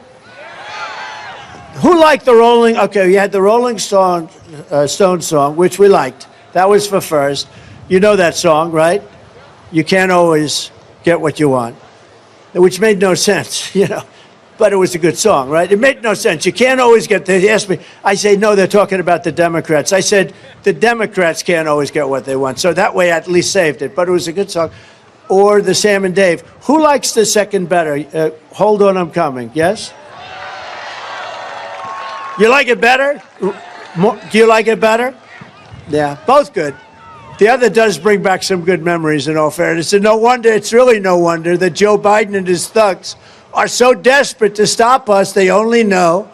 Who liked the Rolling? Okay, you had the Rolling Stone song, which we liked. That was for first. You know that song, right? You can't always get what you want, which made no sense, you know. But it was a good song, right? It made no sense. You can't always get. They asked me. I say no. They're talking about the Democrats. I said the Democrats can't always get what they want. So that way, I at least saved it. But it was a good song. Or the Sam and Dave. Who likes the second better? Hold On, I'm Coming. Yes. You like it better? Do you like it better? Yeah, both good. The other does bring back some good memories, in all fairness. And no wonder, it's really no wonder that Joe Biden and his thugs are so desperate to stop us. They only know,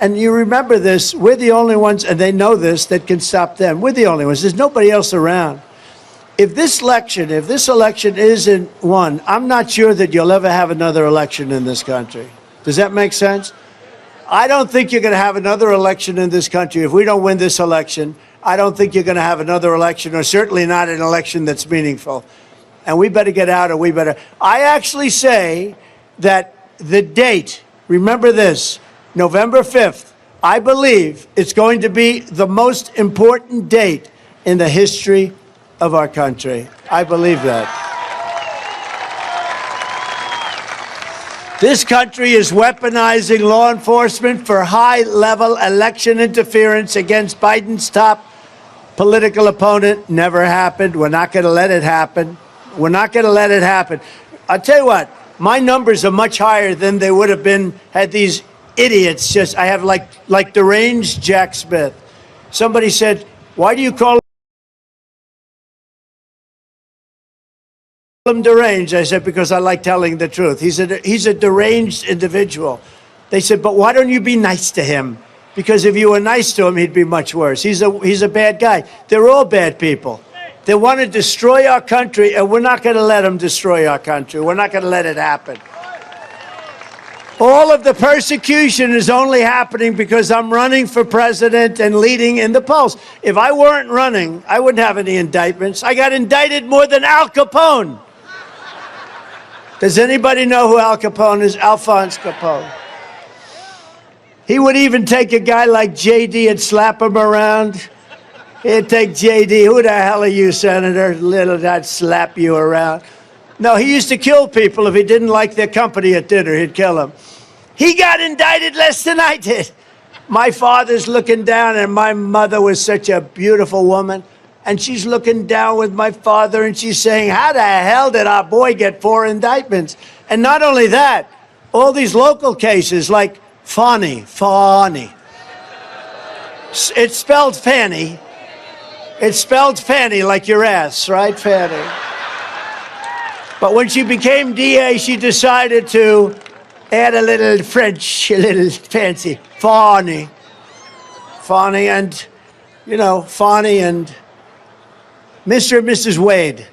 and you remember this, we're the only ones, and they know this, that can stop them. We're the only ones. There's nobody else around. If this election isn't won, I'm not sure that you'll ever have another election in this country. Does that make sense? I don't think you're going to have another election in this country. If we don't win this election, I don't think you're going to have another election, or certainly not an election that's meaningful. And we better get out, or we better. I actually say that the date, remember this, November 5th, I believe it's going to be the most important date in the history of our country. I believe that. This country is weaponizing law enforcement for high-level election interference against Biden's top political opponent. Never happened. We're not going to let it happen. We're not going to let it happen. I'll tell you what, my numbers are much higher than they would have been had these idiots just, I have like deranged Jack Smith. Somebody said, why do you call him deranged? I said, because I like telling the truth. He's a deranged individual. They said, but why don't you be nice to him? Because if you were nice to him, he'd be much worse. He's a bad guy. They're all bad people. They want to destroy our country, and we're not going to let them destroy our country. We're not going to let it happen. All of the persecution is only happening because I'm running for president and leading in the polls. If I weren't running, I wouldn't have any indictments. I got indicted more than Al Capone. Does anybody know who Al Capone is? Alphonse Capone. He would even take a guy like J.D. and slap him around. He'd take J.D. Who the hell are you, Senator? Little, I'd slap you around. No, he used to kill people if he didn't like their company at dinner. He'd kill them. He got indicted less than I did. My father's looking down, and my mother was such a beautiful woman. And she's looking down with my father, and she's saying, how the hell did our boy get 4 indictments? And not only that, all these local cases like Fanny. It's spelled Fanny. It's spelled Fanny like your ass, right, Fanny? But when she became DA, she decided to add a little French, a little fancy. Fanny. And, you know, Fanny and Mr. and Mrs. Wade,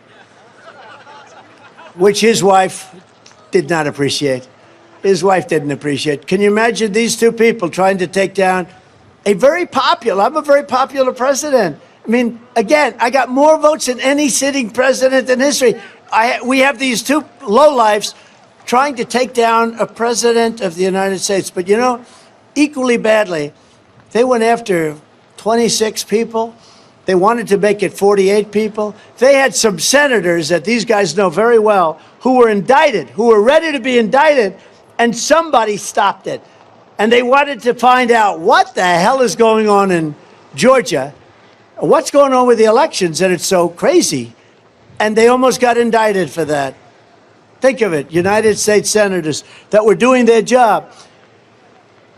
which his wife did not appreciate. His wife didn't appreciate. Can you imagine these two people trying to take down I'm a very popular president. I mean, again, I got more votes than any sitting president in history. We have these two lowlifes trying to take down a president of the United States. But, you know, equally badly, they went after 26 people. They wanted to make it 48 people. They had some senators that these guys know very well who were indicted, who were ready to be indicted, and somebody stopped it. And they wanted to find out what the hell is going on in Georgia, what's going on with the elections, and it's so crazy. And they almost got indicted for that. Think of it, United States senators that were doing their job.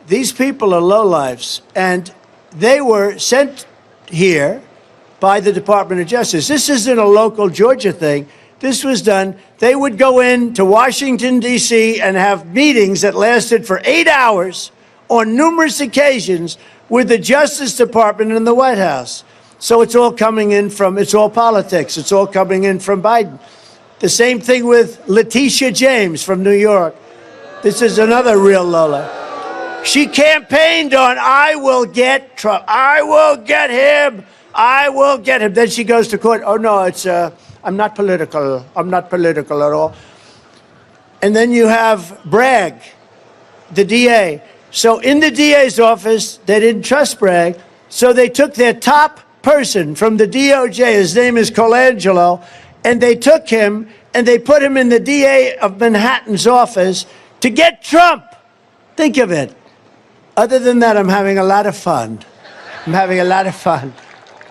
These people are lowlifes, and they were sent here by the Department of Justice. This isn't a local Georgia thing. This was done. They would go into Washington, D.C. and have meetings that lasted for 8 hours on numerous occasions with the Justice Department and the White House. So it's all coming in from, it's all politics. It's all coming in from Biden. The same thing with Letitia James from New York. This is another real Lola. She campaigned on, I will get Trump. I will get him. I will get him. Then she goes to court. Oh, no, it's, I'm not political. I'm not political at all. And then you have Bragg, the DA. So in the DA's office, they didn't trust Bragg. So they took their top person from the DOJ, his name is Colangelo, and they took him and they put him in the DA of Manhattan's office to get Trump. Think of it. Other than that, I'm having a lot of fun. I'm having a lot of fun.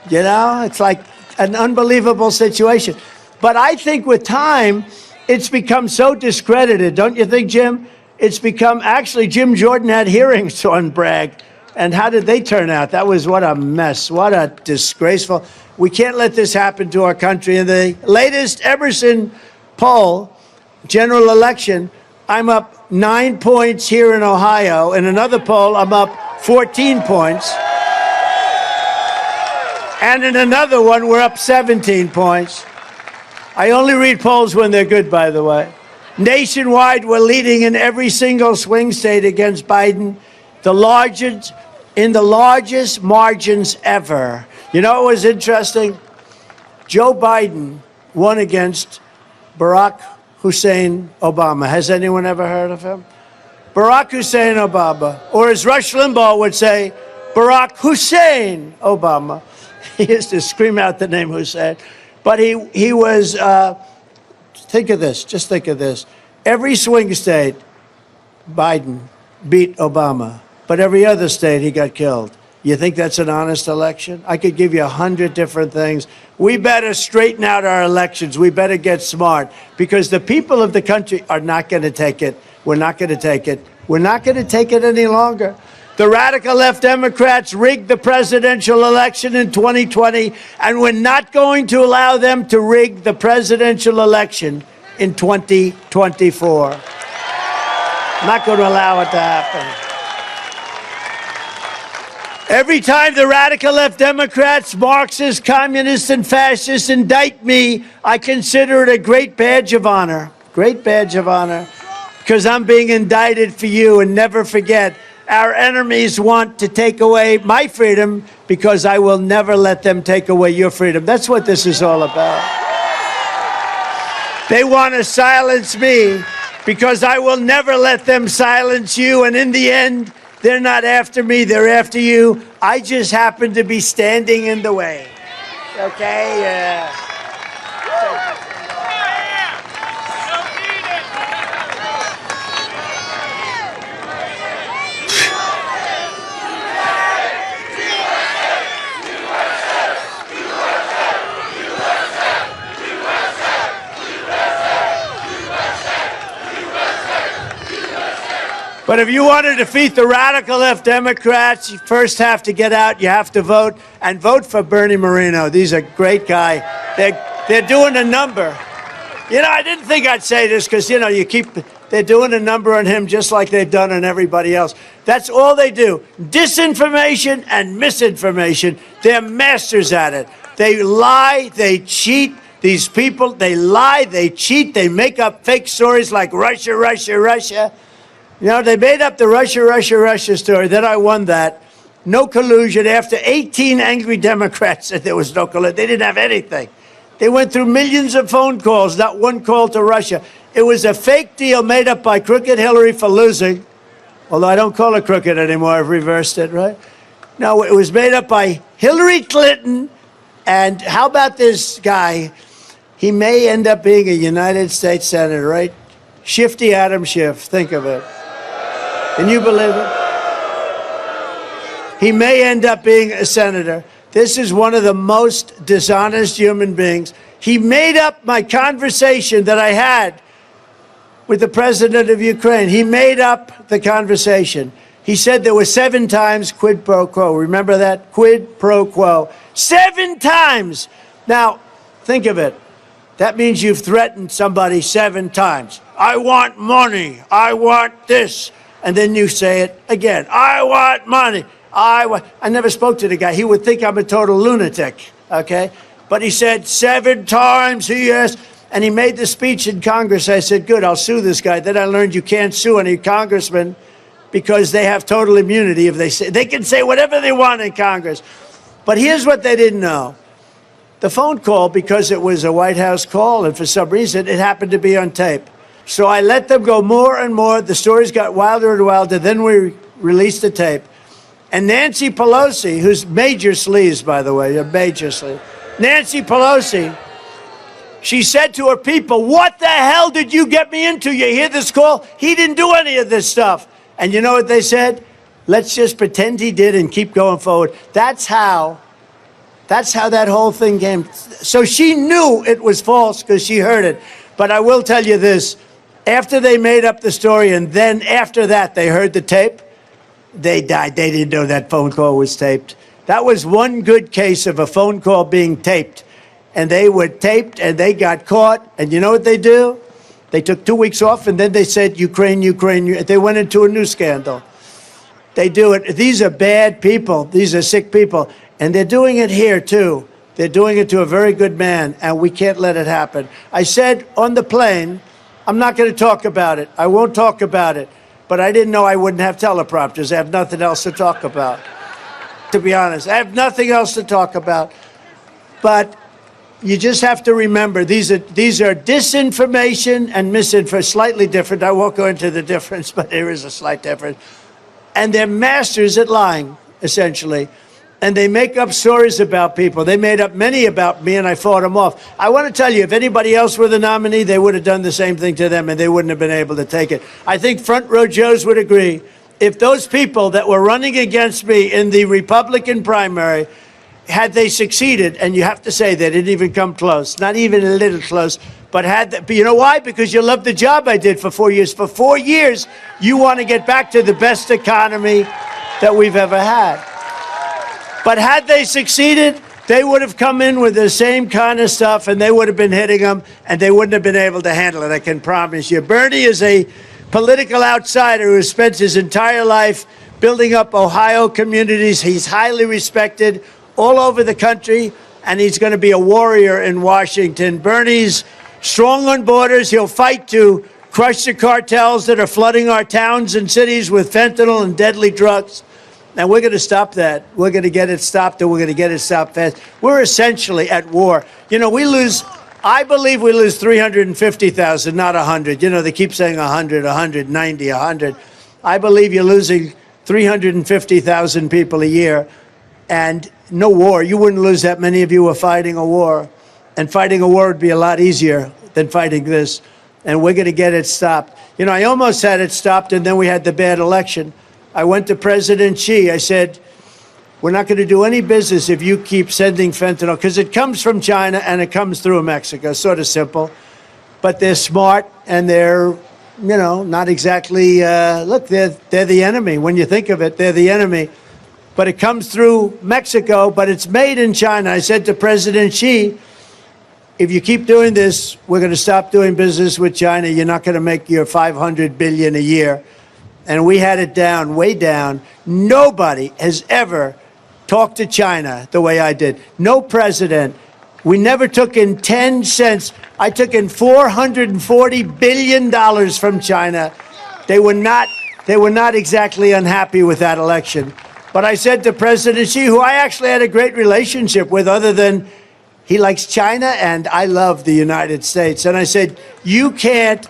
You know, it's like an unbelievable situation. But I think with time, it's become so discredited. Don't you think, Jim? It's become, actually, Jim Jordan had hearings on Bragg. And how did they turn out? That was, what a mess. What a disgraceful. We can't let this happen to our country. In the latest Emerson poll, general election, I'm up 9 points here in Ohio. In another poll, I'm up 14 points. And in another one, we're up 17 points. I only read polls when they're good, by the way. Nationwide, we're leading in every single swing state against Biden, in the largest margins ever. You know what was interesting? Joe Biden won against Barack Hussein Obama. Has anyone ever heard of him? Barack Hussein Obama, or as Rush Limbaugh would say, Barack Hussein Obama. He used to scream out the name Hussein. But he was, think of this, just think of this. Every swing state, Biden beat Obama. But every other state, he got killed. You think that's an honest election? I could give you 100 different things. We better straighten out our elections. We better get smart, because the people of the country are not going to take it. We're not going to take it. We're not going to take it any longer. The radical left Democrats rigged the presidential election in 2020, and we're not going to allow them to rig the presidential election in 2024. Not going to allow it to happen. Every time the radical left Democrats, Marxists, communists, and fascists indict me, I consider it a great badge of honor. Great badge of honor. Because I'm being indicted for you. And never forget, our enemies want to take away my freedom, because I will never let them take away your freedom. That's what this is all about. They want to silence me, because I will never let them silence you. And in the end, they're not after me, they're after you. I just happen to be standing in the way. Okay? But if you want to defeat the radical left Democrats, you first have to get out, you have to vote, and vote for Bernie Moreno. He's a great guy. They're doing a number. You know, I didn't think I'd say this, because, you know, they're doing a number on him just like they've done on everybody else. That's all they do. Disinformation and misinformation. They're masters at it. They lie, they cheat. These people, they lie, they cheat, they make up fake stories like Russia, Russia, Russia. You know, they made up the Russia, Russia, Russia story. Then I won that. No collusion. After 18 angry Democrats said there was no collusion. They didn't have anything. They went through millions of phone calls, not one call to Russia. It was a fake deal made up by crooked Hillary for losing. Although I don't call her crooked anymore. I've reversed it, right? No, it was made up by Hillary Clinton. And how about this guy? He may end up being a United States Senator, right? Shifty Adam Schiff. Think of it. Can you believe it? He may end up being a senator. This is one of the most dishonest human beings. He made up my conversation that I had with the president of Ukraine. He made up the conversation. He said there were 7 times quid pro quo. Remember that? Quid pro quo. 7 times. Now, think of it. That means you've threatened somebody 7 times. I want money. I want this. And then you say it again. I want money. I never spoke to the guy. He would think I'm a total lunatic, okay? But he said 7 times he asked, and he made the speech in Congress. I said, good, I'll sue this guy. Then I learned you can't sue any congressman because they have total immunity. If they can say whatever they want in Congress. But here's what they didn't know. The phone call, because it was a White House call, and for some reason it happened to be on tape. So I let them go more and more. The stories got wilder and wilder. Then we released the tape. And Nancy Pelosi, who's major sleaze, by the way, a major sleaze. Nancy Pelosi, she said to her people, what the hell did you get me into? You hear this call? He didn't do any of this stuff. And you know what they said? Let's just pretend he did and keep going forward. That's how that whole thing came. So she knew it was false because she heard it. But I will tell you this. After they made up the story, and then after that they heard the tape, they died. They didn't know that phone call was taped. That was one good case of a phone call being taped. And they were taped, and they got caught. And you know what they do? They took 2 weeks off, and then they said, Ukraine, Ukraine. They went into a new scandal. They do it. These are bad people. These are sick people. And they're doing it here, too. They're doing it to a very good man, and we can't let it happen. I said on the plane, I'm not going to talk about it. I won't talk about it. But I didn't know I wouldn't have teleprompters. I have nothing else to talk about, to be honest. I have nothing else to talk about. But you just have to remember, these are disinformation and misinformation, slightly different. I won't go into the difference, but there is a slight difference. And they're masters at lying, essentially. And they make up stories about people. They made up many about me, and I fought them off. I want to tell you, if anybody else were the nominee, they would have done the same thing to them, and they wouldn't have been able to take it. I think Front Row Joes would agree. if those people that were running against me in the Republican primary, had they succeeded, and you have to say they didn't even come close, not even a little close, but but you know why? Because you love the job I did for 4 years. For 4 years, you want to get back to the best economy that we've ever had. But had they succeeded, they would have come in with the same kind of stuff, and they would have been hitting them, and they wouldn't have been able to handle it, I can promise you. Bernie is a political outsider who has spent his entire life building up Ohio communities. He's highly respected all over the country, and he's going to be a warrior in Washington. Bernie's strong on borders. He'll fight to crush the cartels that are flooding our towns and cities with fentanyl and deadly drugs. And we're going to stop that. We're going to get it stopped, and we're going to get it stopped fast. We're essentially at war. You know, I believe we lose 350,000, not 100. You know, they keep saying 100, 190, 100. I believe you're losing 350,000 people a year. And no war. You wouldn't lose that many if you were fighting a war. And fighting a war would be a lot easier than fighting this. And we're going to get it stopped. You know, I almost had it stopped, and then we had the bad election. I went to President Xi. I said, we're not going to do any business if you keep sending fentanyl, because it comes from China and it comes through Mexico. Sort of simple. But they're smart, and they're, you know, not exactly, look, they're the enemy. When you think of it, they're the enemy. But it comes through Mexico, but it's made in China. I said to President Xi, if you keep doing this, we're going to stop doing business with China. You're not going to make your $500 billion a year. And we had it down, way down. Nobody has ever talked to China the way I did. No president. We never took in 10 cents. I took in $440 billion from China. They were not exactly unhappy with that election. But I said to President Xi, who I actually had a great relationship with, other than he likes China and I love the United States. And I said, you can't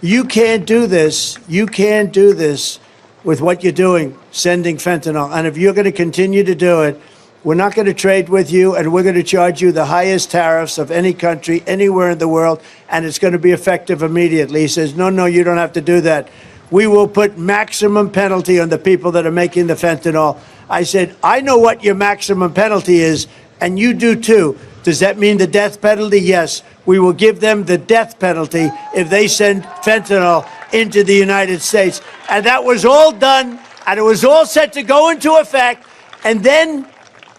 do this. You can't do this with what you're doing, sending fentanyl. And if you're going to continue to do it, we're not going to trade with you, and we're going to charge you the highest tariffs of any country, anywhere in the world, and it's going to be effective immediately. He says, no, you don't have to do that. We will put maximum penalty on the people that are making the fentanyl. I said, I know what your maximum penalty is, and you do too. Does that mean the death penalty? Yes. We will give them the death penalty if they send fentanyl into the United States. And that was all done, and it was all set to go into effect. And then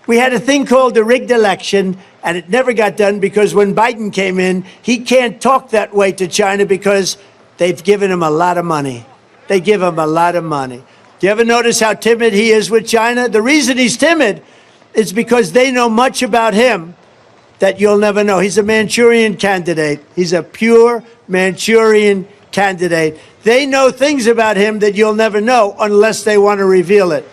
we had a thing called the rigged election, and it never got done because when Biden came in, he can't talk that way to China because they've given him a lot of money. They give him a lot of money. Do you ever notice how timid he is with China? The reason he's timid is because they know much about him that you'll never know. He's a Manchurian candidate. He's a pure Manchurian candidate. They know things about him that you'll never know unless they want to reveal it.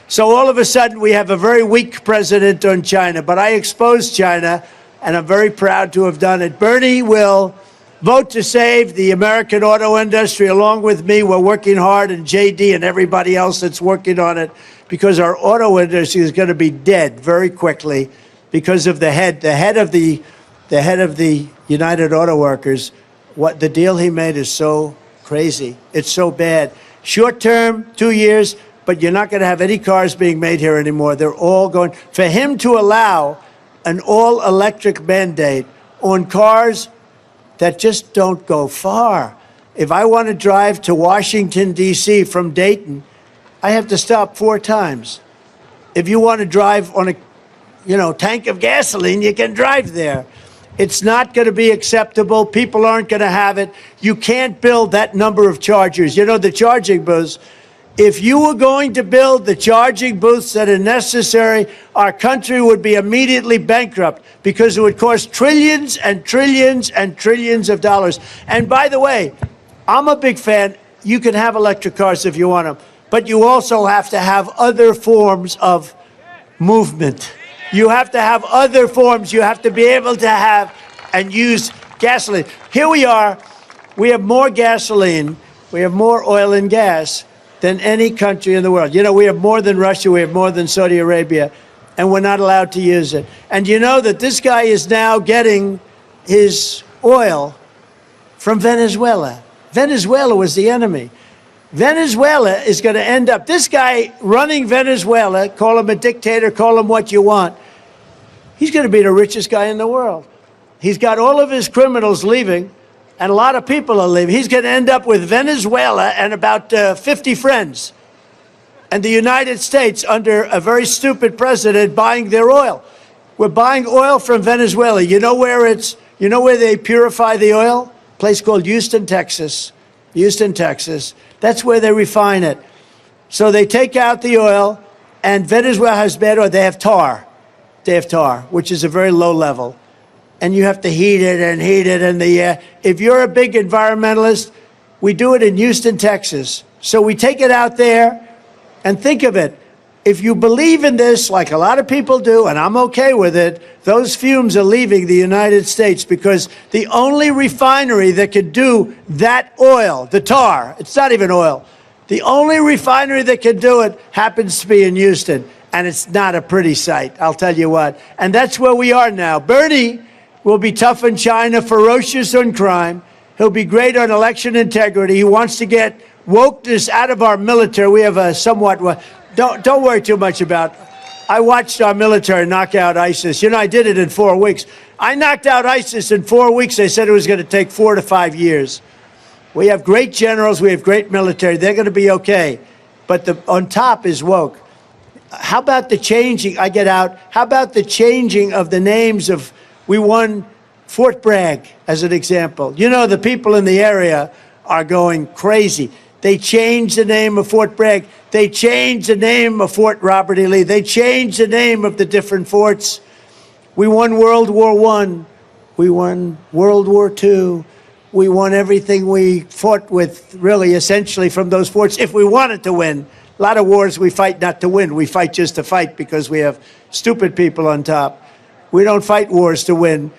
So all of a sudden, we have a very weak president on China. But I exposed China, and I'm very proud to have done it. Bernie will vote to save the American auto industry along with me. We're working hard, and JD and everybody else that's working on it, because our auto industry is going to be dead very quickly because of the head of the United Auto Workers. What the deal he made is so crazy. It's so bad. Short term, 2 years, but you're not going to have any cars being made here anymore. They're all going. For him to allow an all-electric mandate on cars that just don't go far. If I want to drive to Washington, D.C. from Dayton, I have to stop 4 times. If you want to drive on a tank of gasoline, you can drive there. It's not going to be acceptable. People aren't going to have it. You can't build that number of chargers. You know, the charging booths, if you were going to build the charging booths that are necessary, our country would be immediately bankrupt because it would cost trillions and trillions and trillions of dollars. And by the way, I'm a big fan. You can have electric cars if you want them, but you also have to have other forms of movement. You have to have other forms. You have to be able to have and use gasoline. Here we are. We have more gasoline. We have more oil and gas than any country in the world. You know, we have more than Russia. We have more than Saudi Arabia, and we're not allowed to use it. And you know that this guy is now getting his oil from Venezuela. Venezuela was the enemy. Venezuela is going to end up, this guy running Venezuela, call him a dictator, call him what you want, he's going to be the richest guy in the world. He's got all of his criminals leaving, and a lot of people are leaving. He's going to end up with Venezuela and about 50 friends, and the United States under a very stupid president buying their oil. We're buying oil from Venezuela. You know where they purify the oil? A place called Houston, Texas. Houston, Texas. That's where they refine it. So they take out the oil, and Venezuela has bad oil. They have tar. They have tar, which is a very low level. And you have to heat it and heat it. And if you're a big environmentalist, we do it in Houston, Texas. So we take it out there, and think of it. If you believe in this, like a lot of people do, and I'm okay with it, those fumes are leaving the United States because the only refinery that could do that oil, the tar, it's not even oil, the only refinery that can do it happens to be in Houston, and it's not a pretty sight, I'll tell you what. And that's where we are now. Bernie will be tough on China, ferocious on crime. He'll be great on election integrity. He wants to get wokeness out of our military. We have a somewhat... Don't worry too much about it. I watched our military knock out ISIS. You know, I did it in 4 weeks. I knocked out ISIS in 4 weeks. They said it was going to take 4 to 5 years. We have great generals. We have great military. They're going to be okay. But on top is woke. How about the changing? I get out. How about the changing of the names of, we won Fort Bragg as an example. You know, the people in the area are going crazy. They changed the name of Fort Bragg. They changed the name of Fort Robert E. Lee. They changed the name of the different forts. We won World War I. We won World War II. We won everything we fought with, really, essentially, from those forts, if we wanted to win. A lot of wars we fight not to win. We fight just to fight because we have stupid people on top. We don't fight wars to win.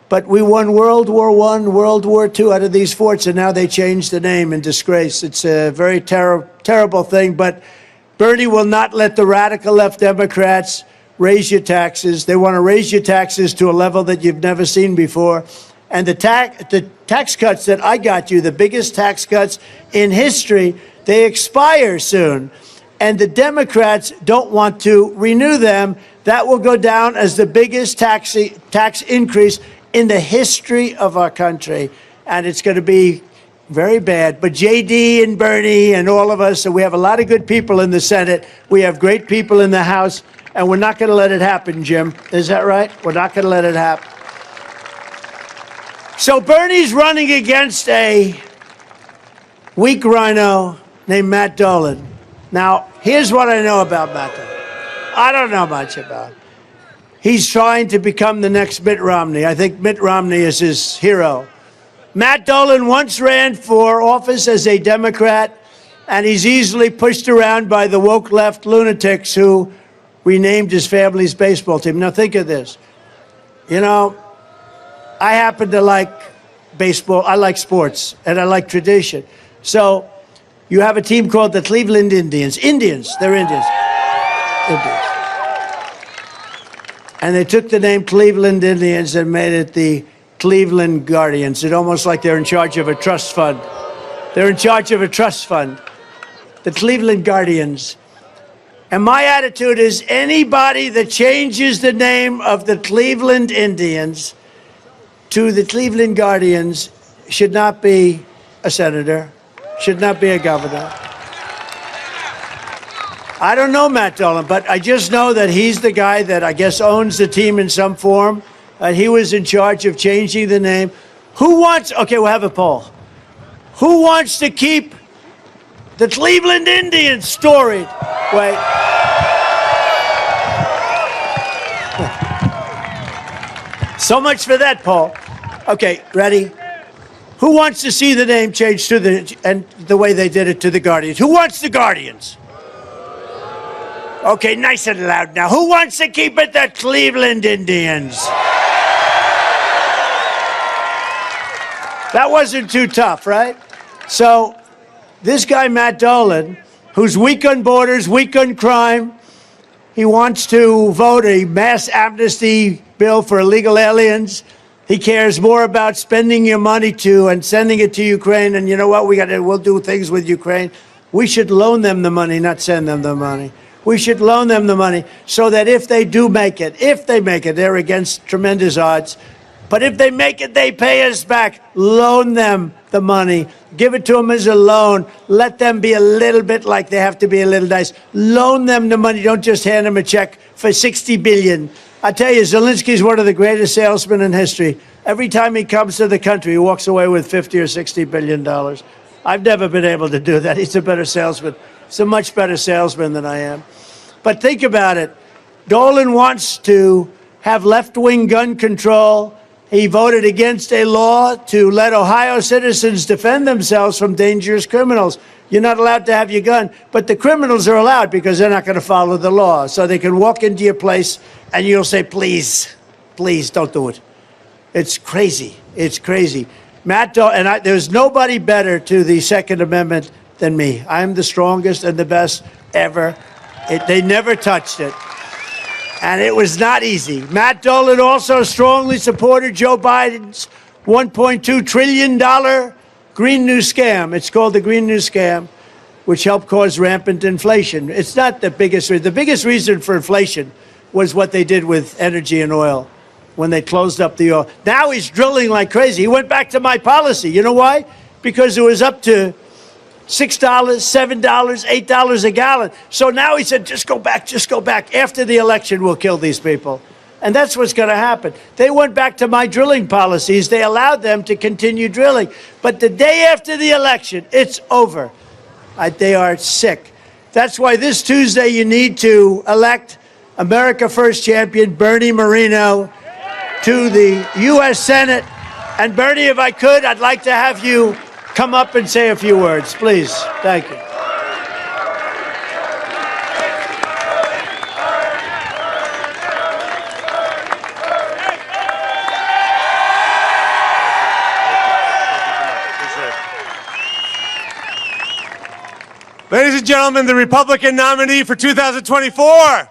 But we won World War I, World War II out of these forts, and now they changed the name in disgrace. It's a very terrible thing, but Bernie will not let the radical left Democrats raise your taxes. They want to raise your taxes to a level that you've never seen before. And the tax cuts that I got you, the biggest tax cuts in history, they expire soon. And the Democrats don't want to renew them. That will go down as the biggest tax increase in the history of our country, and it's going to be very bad. But JD and Bernie and all of us, and we have a lot of good people in the Senate. We have great people in the House, and we're not going to let it happen, Jim. Is that right? We're not going to let it happen. So Bernie's running against a weak rhino named Matt Dolan. Now, here's what I know about Matt Dolan. I don't know much about him. He's trying to become the next Mitt Romney. I think Mitt Romney is his hero. Matt Dolan once ran for office as a Democrat, and he's easily pushed around by the woke left lunatics who renamed his family's baseball team. Now think of this. You know, I happen to like baseball. I like sports, and I like tradition. So you have a team called the Cleveland Indians. Indians. They're Indians. Indians. And they took the name Cleveland Indians and made it the Cleveland Guardians. It's almost like they're in charge of a trust fund. They're in charge of a trust fund. The Cleveland Guardians. And my attitude is anybody that changes the name of the Cleveland Indians to the Cleveland Guardians should not be a senator, should not be a governor. I don't know Matt Dolan, but I just know that he's the guy that I guess owns the team in some form. He was in charge of changing the name. Who wants, okay, we'll have a poll. Who wants to keep the Cleveland Indians storied? Wait. So much for that poll. Okay, ready? Who wants to see the name changed to the way they did it to the Guardians? Who wants the Guardians? Okay, nice and loud now. Who wants to keep it the Cleveland Indians? That wasn't too tough, right? So this guy, Matt Dolan, who's weak on borders, weak on crime, he wants to vote a mass amnesty bill for illegal aliens. He cares more about spending your money and sending it to Ukraine. And you know what? We'll do things with Ukraine. We should loan them the money, not send them the money. We should loan them the money so that if they do make it, they're against tremendous odds. But if they make it, they pay us back. Loan them the money. Give it to them as a loan. Let them be a little bit like they have to be a little nice. Loan them the money. Don't just hand them a check for $60 billion. I tell you, Zelensky's one of the greatest salesmen in history. Every time he comes to the country, he walks away with $50 or $60 billion. I've never been able to do that. He's a better salesman. He's a much better salesman than I am. But think about it. Dolan wants to have left-wing gun control. He voted against a law to let Ohio citizens defend themselves from dangerous criminals. You're not allowed to have your gun, but the criminals are allowed because they're not going to follow the law. So they can walk into your place and you'll say, please, please don't do it. It's crazy. It's crazy. There's nobody better to the Second Amendment than me. I'm the strongest and the best ever. They never touched it. And it was not easy. Matt Dolan also strongly supported Joe Biden's $1.2 trillion Green New Scam. It's called the Green New Scam, which helped cause rampant inflation. It's not the biggest reason. The biggest reason for inflation was what they did with energy and oil when they closed up the oil. Now he's drilling like crazy. He went back to my policy. You know why? Because it was up to $6, $7, $8 a gallon. So now he said, just go back, just go back. After the election, we'll kill these people. And that's what's going to happen. They went back to my drilling policies. They allowed them to continue drilling. But the day after the election, it's over. They are sick. That's why this Tuesday you need to elect America First champion Bernie Moreno to the U.S. Senate. And Bernie, if I could, I'd like to have you come up and say a few words, please. Thank you. Ladies and gentlemen, the Republican nominee for 2024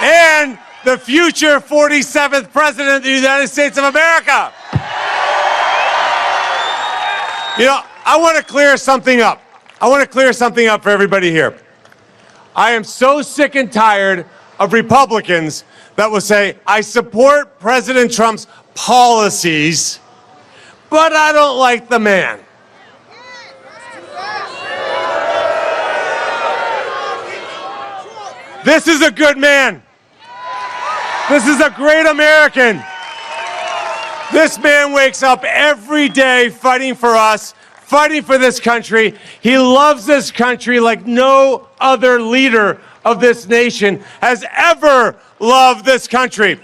and the future 47th President of the United States of America. You know, I want to clear something up. I want to clear something up for everybody here. I am so sick and tired of Republicans that will say, I support President Trump's policies, but I don't like the man. This is a good man. This is a great American. This man wakes up every day fighting for us, fighting for this country. He loves this country like no other leader of this nation has ever loved this country.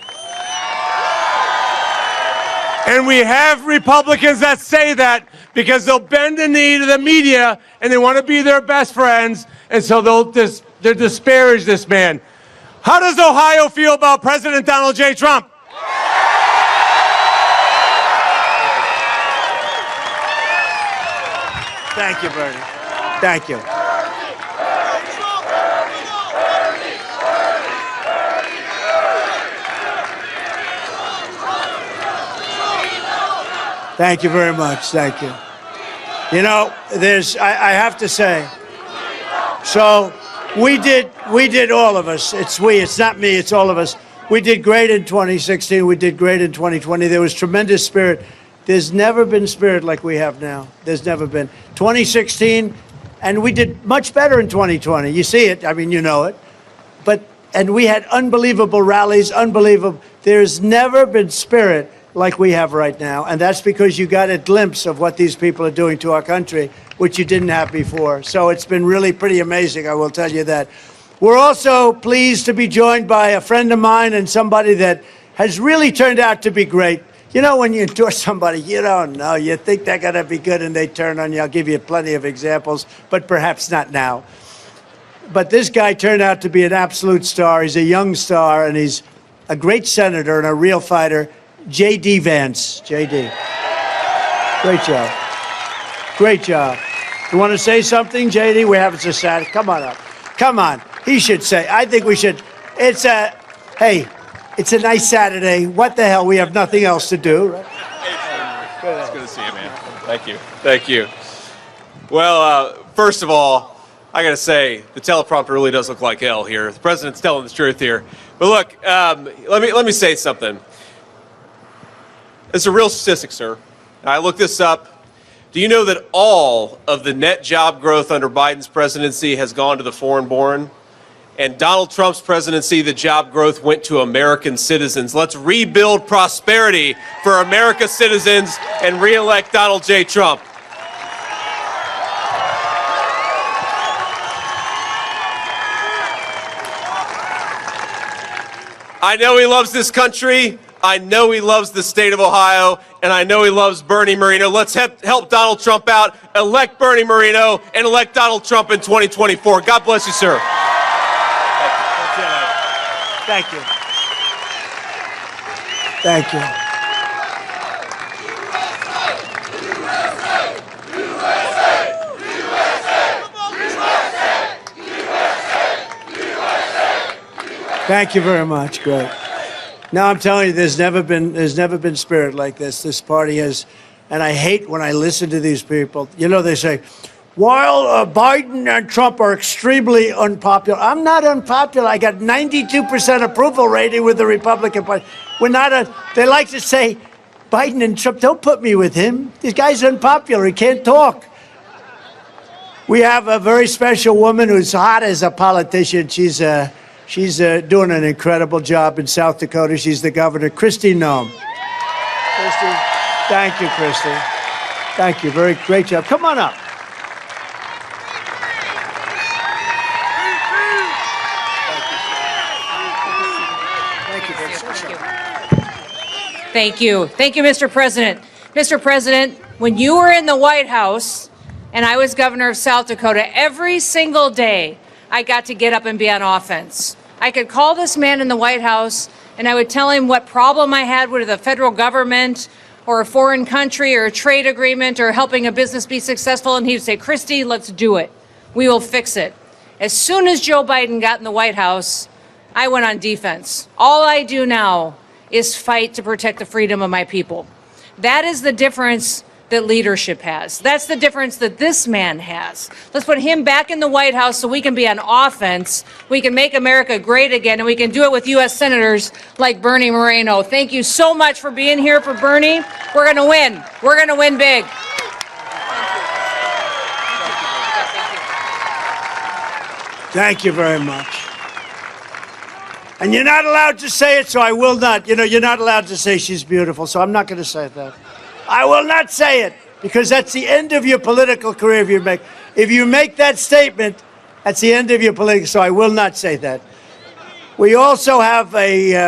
And we have Republicans that say that because they'll bend the knee to the media and they want to be their best friends, and so they'll disparage this man. How does Ohio feel about President Donald J. Trump? Thank you, Bernie. Thank you. Thank you very much. Thank you. You know, I have to say, so we did all of us. It's not me, it's all of us. We did great in 2016. We did great in 2020. There was tremendous spirit. There's never been spirit like we have now. There's never been. 2016, and we did much better in 2020. You see it. I mean, you know it. And we had unbelievable rallies, unbelievable. There's never been spirit like we have right now. And that's because you got a glimpse of what these people are doing to our country, which you didn't have before. So it's been really pretty amazing, I will tell you that. We're also pleased to be joined by a friend of mine and somebody that has really turned out to be great. You know, when you endorse somebody, you don't know. You think they're going to be good and they turn on you. I'll give you plenty of examples, but perhaps not now. But this guy turned out to be an absolute star. He's a young star, and he's a great senator and a real fighter. J.D. Vance. J.D. Great job. Great job. You want to say something, J.D.? We haven't decided. Come on up. Come on. He should say. I think we should. Hey, it's a nice Saturday. What the hell? We have nothing else to do, right? It's good to see you, man. Thank you. Thank you. Well, first of all, I got to say, the teleprompter really does look like hell here. The president's telling the truth here. But look, let me say something. It's a real statistic, sir. I looked this up. Do you know that all of the net job growth under Biden's presidency has gone to the foreign-born? And Donald Trump's presidency, the job growth went to American citizens. Let's rebuild prosperity for America's citizens and re-elect Donald J. Trump. I know he loves this country. I know he loves the state of Ohio, and I know he loves Bernie Moreno. Let's help Donald Trump out, elect Bernie Moreno, and elect Donald Trump in 2024. God bless you, sir. Thank you. Thank you. Thank you very much. Great. Now I'm telling you, there's never been spirit like this. This party has, and I hate when I listen to these people. You know, they say, while Biden and Trump are extremely unpopular, I'm not unpopular. I got 92% approval rating with the Republican Party. They like to say, Biden and Trump, don't put me with him. This guy's unpopular. He can't talk. We have a very special woman who's hot as a politician. She's doing an incredible job in South Dakota. She's the governor, Kristi Noem. Kristi, thank you, Kristi. Thank you. Very great job. Come on up. Thank you. Thank you, Mr. President. Mr. President, when you were in the White House and I was governor of South Dakota, every single day I got to get up and be on offense. I could call this man in the White House and I would tell him what problem I had with the federal government or a foreign country or a trade agreement or helping a business be successful, and he would say, Kristi, let's do it. We will fix it. As soon as Joe Biden got in the White House, I went on defense. All I do now is fight to protect the freedom of my people. That is the difference that leadership has. That's the difference that this man has. Let's put him back in the White House so we can be on offense. We can make America great again, and we can do it with U.S. senators like Bernie Moreno. Thank you so much for being here for Bernie. We're going to win. We're going to win big. Thank you very much. And you're not allowed to say it, so I will not. You know, you're not allowed to say she's beautiful, so I'm not going to say that. I will not say it, because that's the end of your political career if you make that statement, that's the end of your political, so I will not say that. We also have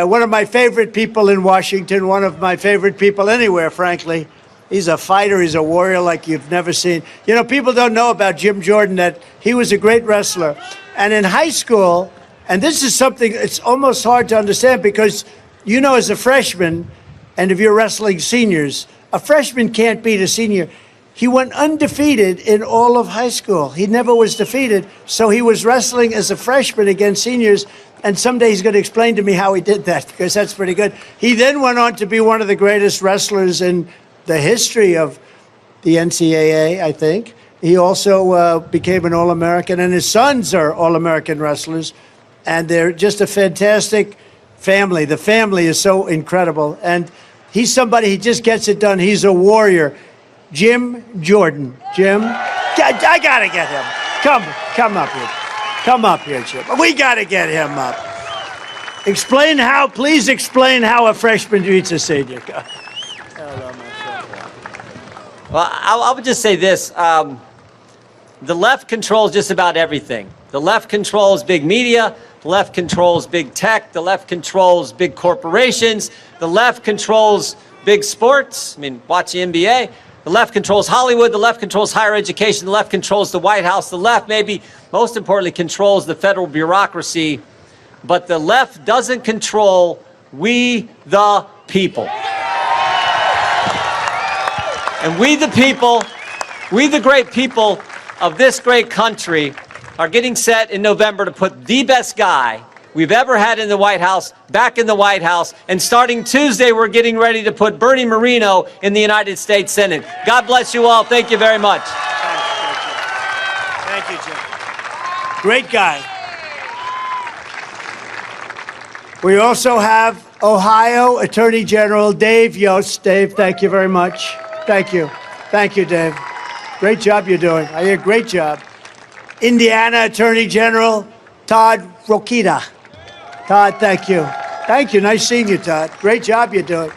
one of my favorite people in Washington, one of my favorite people anywhere, frankly. He's a fighter, he's a warrior like you've never seen. You know, people don't know about Jim Jordan, that he was a great wrestler. And in high school, and this is something it's almost hard to understand, because, you know, as a freshman, and if you're wrestling seniors, a freshman can't beat a senior. He went undefeated in all of high school. He never was defeated, so he was wrestling as a freshman against seniors, and someday he's going to explain to me how he did that, because that's pretty good. He then went on to be one of the greatest wrestlers in the history of the NCAA, I think. He also became an All-American, and his sons are All-American wrestlers. And they're just a fantastic family. The family is so incredible. And he's somebody, he just gets it done. He's a warrior. Jim Jordan. Jim, I got to get him. Come up here. Come up here, Jim. We got to get him up. Please explain how a freshman beats a senior. Well, I would just say this. The left controls just about everything. The left controls big media. The left controls big tech. The left controls big corporations. The left controls big sports. I mean, watch the NBA. The left controls Hollywood. The left controls higher education. The left controls the White House. The left, maybe most importantly, controls the federal bureaucracy. But the left doesn't control we the people. And we the people, we the great people of this great country are getting set in November to put the best guy we've ever had in the White House back in the White House. And starting Tuesday, we're getting ready to put Bernie Moreno in the United States Senate. God bless you all. Thank you very much. Thank you, Jim. Great guy. We also have Ohio Attorney General Dave Yost. Dave, thank you very much. Thank you. Thank you, Dave. Great job you're doing. I hear great job. Indiana Attorney General Todd Rokita. Todd, thank you. Thank you. Nice seeing you, Todd. Great job you're doing.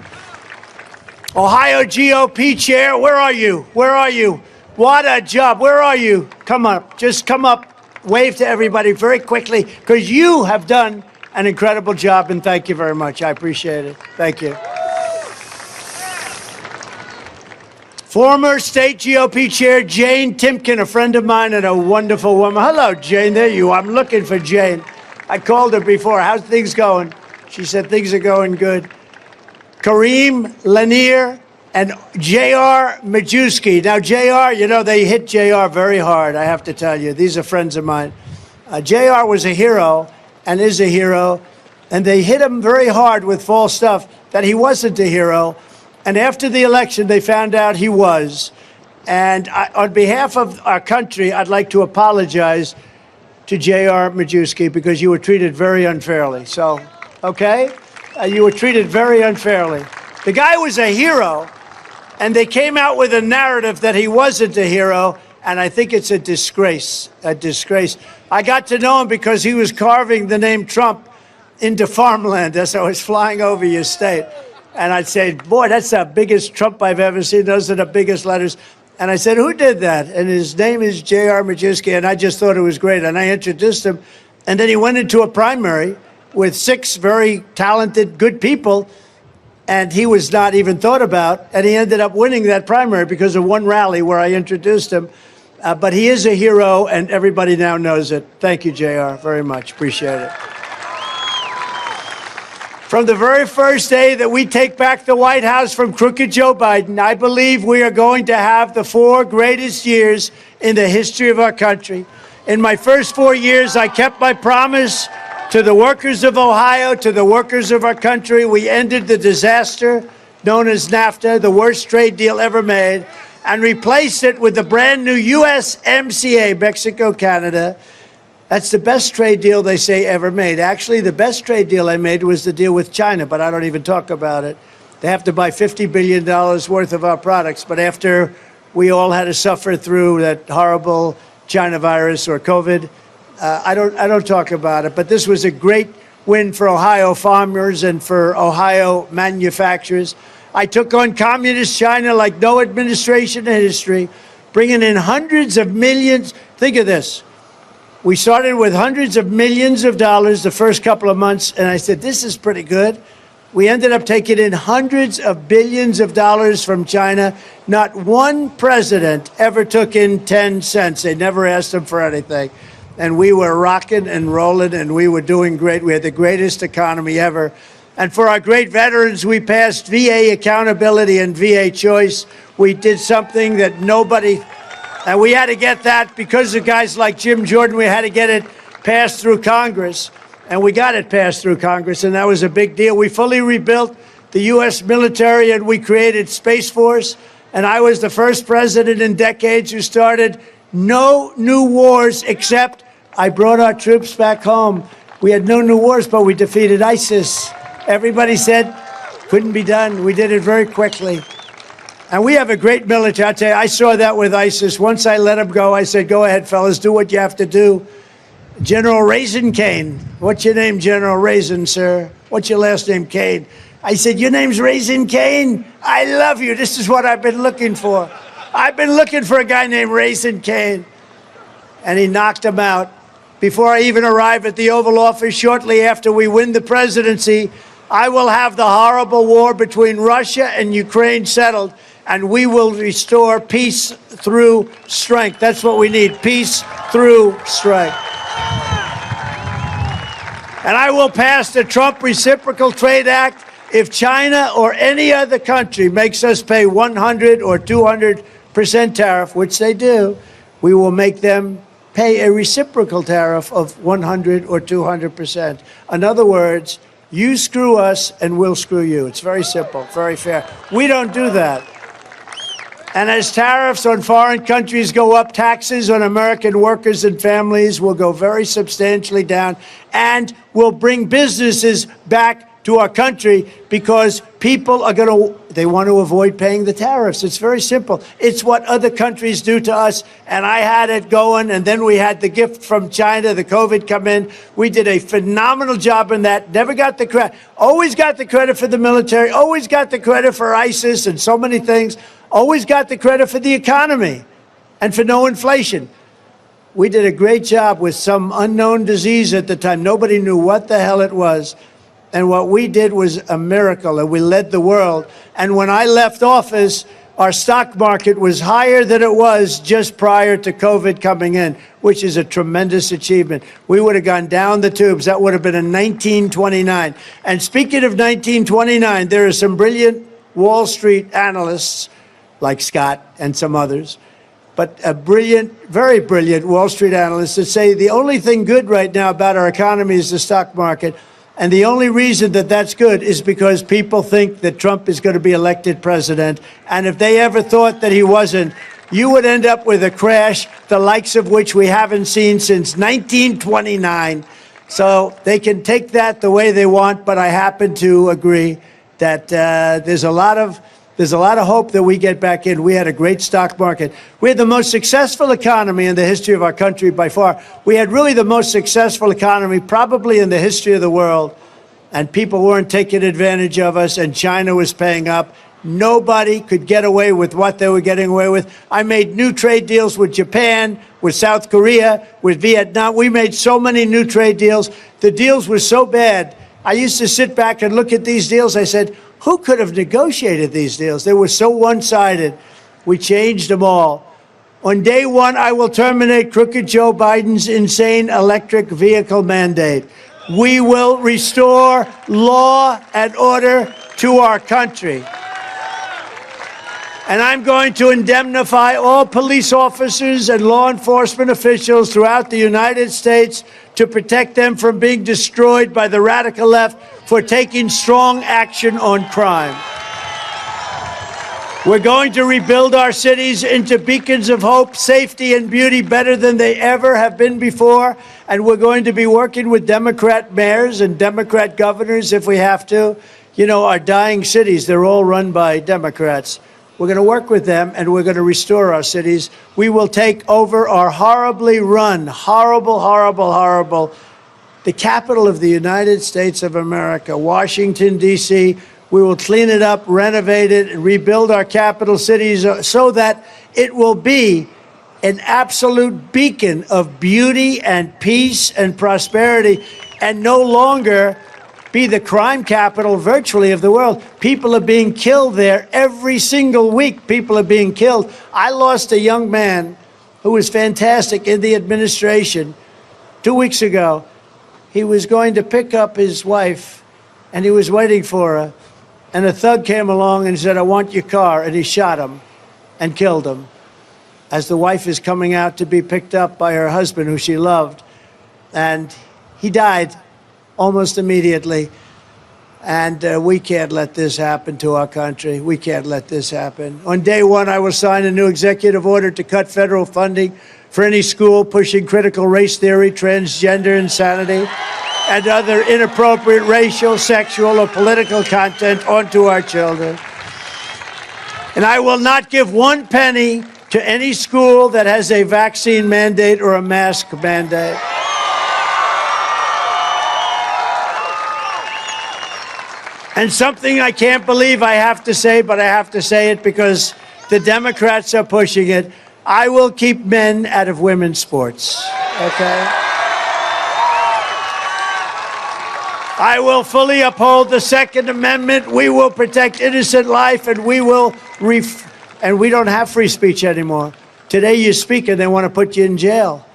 Ohio GOP Chair, where are you? Where are you? What a job. Where are you? Come up. Just come up. Wave to everybody very quickly, because you have done an incredible job, and thank you very much. I appreciate it. Thank you. Former state GOP Chair Jane Timken, a friend of mine and a wonderful woman. Hello, Jane. There you are. I'm looking for Jane. I called her before. How's things going? She said things are going good. Kareem Lanier and J.R. Majewski. Now, J.R., you know, they hit J.R. very hard, I have to tell you. These are friends of mine. J.R. was a hero and is a hero, and they hit him very hard with false stuff that he wasn't a hero. And after the election, they found out he was. And on behalf of our country, I'd like to apologize to J.R. Majewski, because you were treated very unfairly. So, okay? You were treated very unfairly. The guy was a hero, and they came out with a narrative that he wasn't a hero, and I think it's a disgrace, a disgrace. I got to know him because he was carving the name Trump into farmland as I was flying over your state. And I'd say, boy, that's the biggest Trump I've ever seen. Those are the biggest letters. And I said, who did that? And his name is J.R. Majewski, and I just thought it was great. And I introduced him, and then he went into a primary with 6 very talented, good people, and he was not even thought about, and he ended up winning that primary because of one rally where I introduced him. But he is a hero, and everybody now knows it. Thank you, JR, very much. Appreciate it. From the very first day that we take back the White House from crooked Joe Biden, I believe we are going to have the 4 greatest years in the history of our country. In my first 4 years, I kept my promise to the workers of Ohio, to the workers of our country. We ended the disaster known as NAFTA, the worst trade deal ever made, and replaced it with the brand new USMCA, Mexico-Canada. That's the best trade deal they say ever made. Actually, the best trade deal I made was the deal with China, but I don't even talk about it. They have to buy $50 billion worth of our products. But after we all had to suffer through that horrible China virus or COVID, I don't talk about it. But this was a great win for Ohio farmers and for Ohio manufacturers. I took on communist China like no administration in history, bringing in hundreds of millions. Think of this. We started with hundreds of millions of dollars the first couple of months, and I said, this is pretty good. We ended up taking in hundreds of billions of dollars from China. Not one president ever took in 10 cents. They never asked them for anything. And we were rocking and rolling, and we were doing great. We had the greatest economy ever. And for our great veterans, we passed VA accountability and VA choice. We did something that nobody... And we had to get that because of guys like Jim Jordan. We had to get it passed through Congress, and we got it passed through Congress, and that was a big deal. We fully rebuilt the U.S. military, and we created Space Force, and I was the first president in decades who started no new wars, except I brought our troops back home. We had no new wars, but we defeated ISIS. Everybody said couldn't be done. We did it very quickly. And we have a great military. I'll tell you, I saw that with ISIS. Once I let them go, I said, go ahead, fellas, do what you have to do. General Raisin Kane. What's your name, General Raisin, sir? What's your last name, Kane? I said, your name's Raisin Kane? I love you. This is what I've been looking for. I've been looking for a guy named Raisin Kane. And he knocked him out. Before I even arrive at the Oval Office, shortly after we win the presidency, I will have the horrible war between Russia and Ukraine settled, and we will restore peace through strength. That's what we need, peace through strength. And I will pass the Trump Reciprocal Trade Act if China or any other country makes us pay 100 or 200% tariff, which they do. We will make them pay a reciprocal tariff of 100 or 200%. In other words, you screw us and we'll screw you. It's very simple, very fair. We don't do that. And as tariffs on foreign countries go up, taxes on American workers and families will go very substantially down and will bring businesses back to our country because people are they want to avoid paying the tariffs. It's very simple. It's what other countries do to us. And I had it going, and then we had the gift from China, the COVID come in. We did a phenomenal job in that. Never got the credit. Always got the credit for the military. Always got the credit for ISIS and so many things. Always got the credit for the economy and for no inflation. We did a great job with some unknown disease at the time. Nobody knew what the hell it was. And what we did was a miracle, and we led the world. And when I left office, our stock market was higher than it was just prior to COVID coming in, which is a tremendous achievement. We would have gone down the tubes. That would have been in 1929. And speaking of 1929, there are some brilliant Wall Street analysts, like Scott and some others, but a brilliant, very brilliant Wall Street analyst that say the only thing good right now about our economy is the stock market. And the only reason that that's good is because people think that Trump is going to be elected president. And if they ever thought that he wasn't, you would end up with a crash, the likes of which we haven't seen since 1929. So they can take that the way they want, but I happen to agree that there's a lot of hope that we get back in. We had a great stock market. We had the most successful economy in the history of our country by far. We had really the most successful economy probably in the history of the world. And people weren't taking advantage of us, and China was paying up. Nobody could get away with what they were getting away with. I made new trade deals with Japan, with South Korea, with Vietnam. We made so many new trade deals. The deals were so bad. I used to sit back and look at these deals. I said, who could have negotiated these deals? They were so one-sided. We changed them all. On day one, I will terminate crooked Joe Biden's insane electric vehicle mandate. We will restore law and order to our country. And I'm going to indemnify all police officers and law enforcement officials throughout the United States to protect them from being destroyed by the radical left for taking strong action on crime. We're going to rebuild our cities into beacons of hope, safety, and beauty better than they ever have been before. And we're going to be working with Democrat mayors and Democrat governors if we have to. You know, our dying cities, they're all run by Democrats. We're going to work with them, and we're going to restore our cities. We will take over our horribly run, horrible, the capital of the United States of America, Washington, D.C. We will clean it up, renovate it, and rebuild our capital cities so that it will be an absolute beacon of beauty and peace and prosperity, and no longer be the crime capital virtually of the world. People are being killed there every single week. People are being killed. I lost a young man who was fantastic in the administration 2 weeks ago. He was going to pick up his wife, and he was waiting for her. And a thug came along and said, I want your car. And he shot him and killed him as the wife is coming out to be picked up by her husband, who she loved. And he died almost immediately. And we can't let this happen to our country. We can't let this happen. On day one, I will sign a new executive order to cut federal funding for any school pushing critical race theory, transgender insanity, and other inappropriate racial, sexual, or political content onto our children. And I will not give 1 penny to any school that has a vaccine mandate or a mask mandate. And something I can't believe I have to say, but I have to say it because the Democrats are pushing it. I will keep men out of women's sports, okay? I will fully uphold the Second Amendment. We will protect innocent life, and we will and we don't have free speech anymore. Today you speak and they want to put you in jail.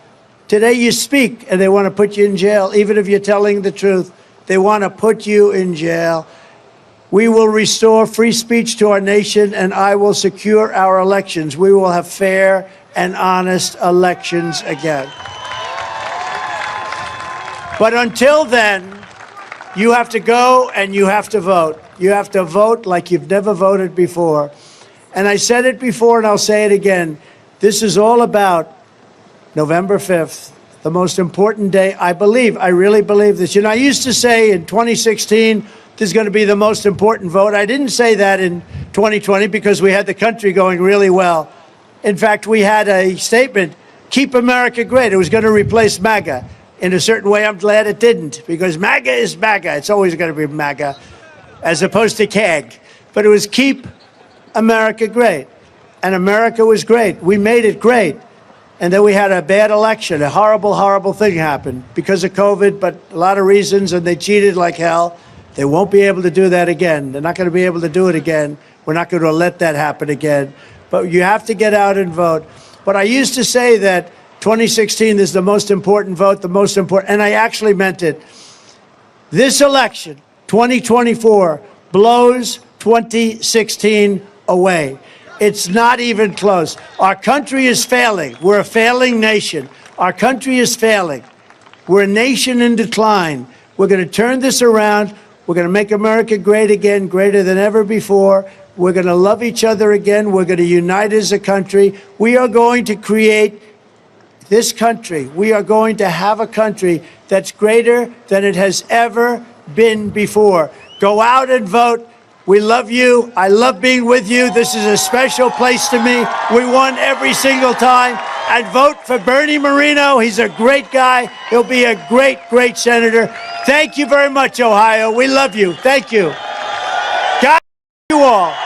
Today you speak and they want to put you in jail. Even if you're telling the truth, they want to put you in jail. We will restore free speech to our nation, and I will secure our elections. We will have fair and honest elections again. But until then, you have to go and you have to vote. You have to vote like you've never voted before. And I said it before and I'll say it again. This is all about November 5th, the most important day. I really believe this. You know, I used to say in 2016, this is going to be the most important vote. I didn't say that in 2020 because we had the country going really well. In fact, we had a statement, keep America great. It was going to replace MAGA. In a certain way, I'm glad it didn't, because MAGA is MAGA. It's always going to be MAGA, as opposed to CAG. But it was keep America great. And America was great. We made it great. And then we had a bad election. A horrible, horrible thing happened because of COVID, but a lot of reasons, and they cheated like hell. They won't be able to do that again. They're not going to be able to do it again. We're not going to let that happen again. But you have to get out and vote. But I used to say that 2016 is the most important vote, the most important, and I actually meant it. This election, 2024, blows 2016 away. It's not even close. Our country is failing. We're a failing nation. Our country is failing. We're a nation in decline. We're going to turn this around. We're going to make America great again, greater than ever before. We're going to love each other again. We're going to unite as a country. We are going to create this country. We are going to have a country that's greater than it has ever been before. Go out and vote. We love you. I love being with you. This is a special place to me. We won every single time. And vote for Bernie Moreno. He's a great guy. He'll be a great, great senator. Thank you very much, Ohio. We love you. Thank you. God bless you all.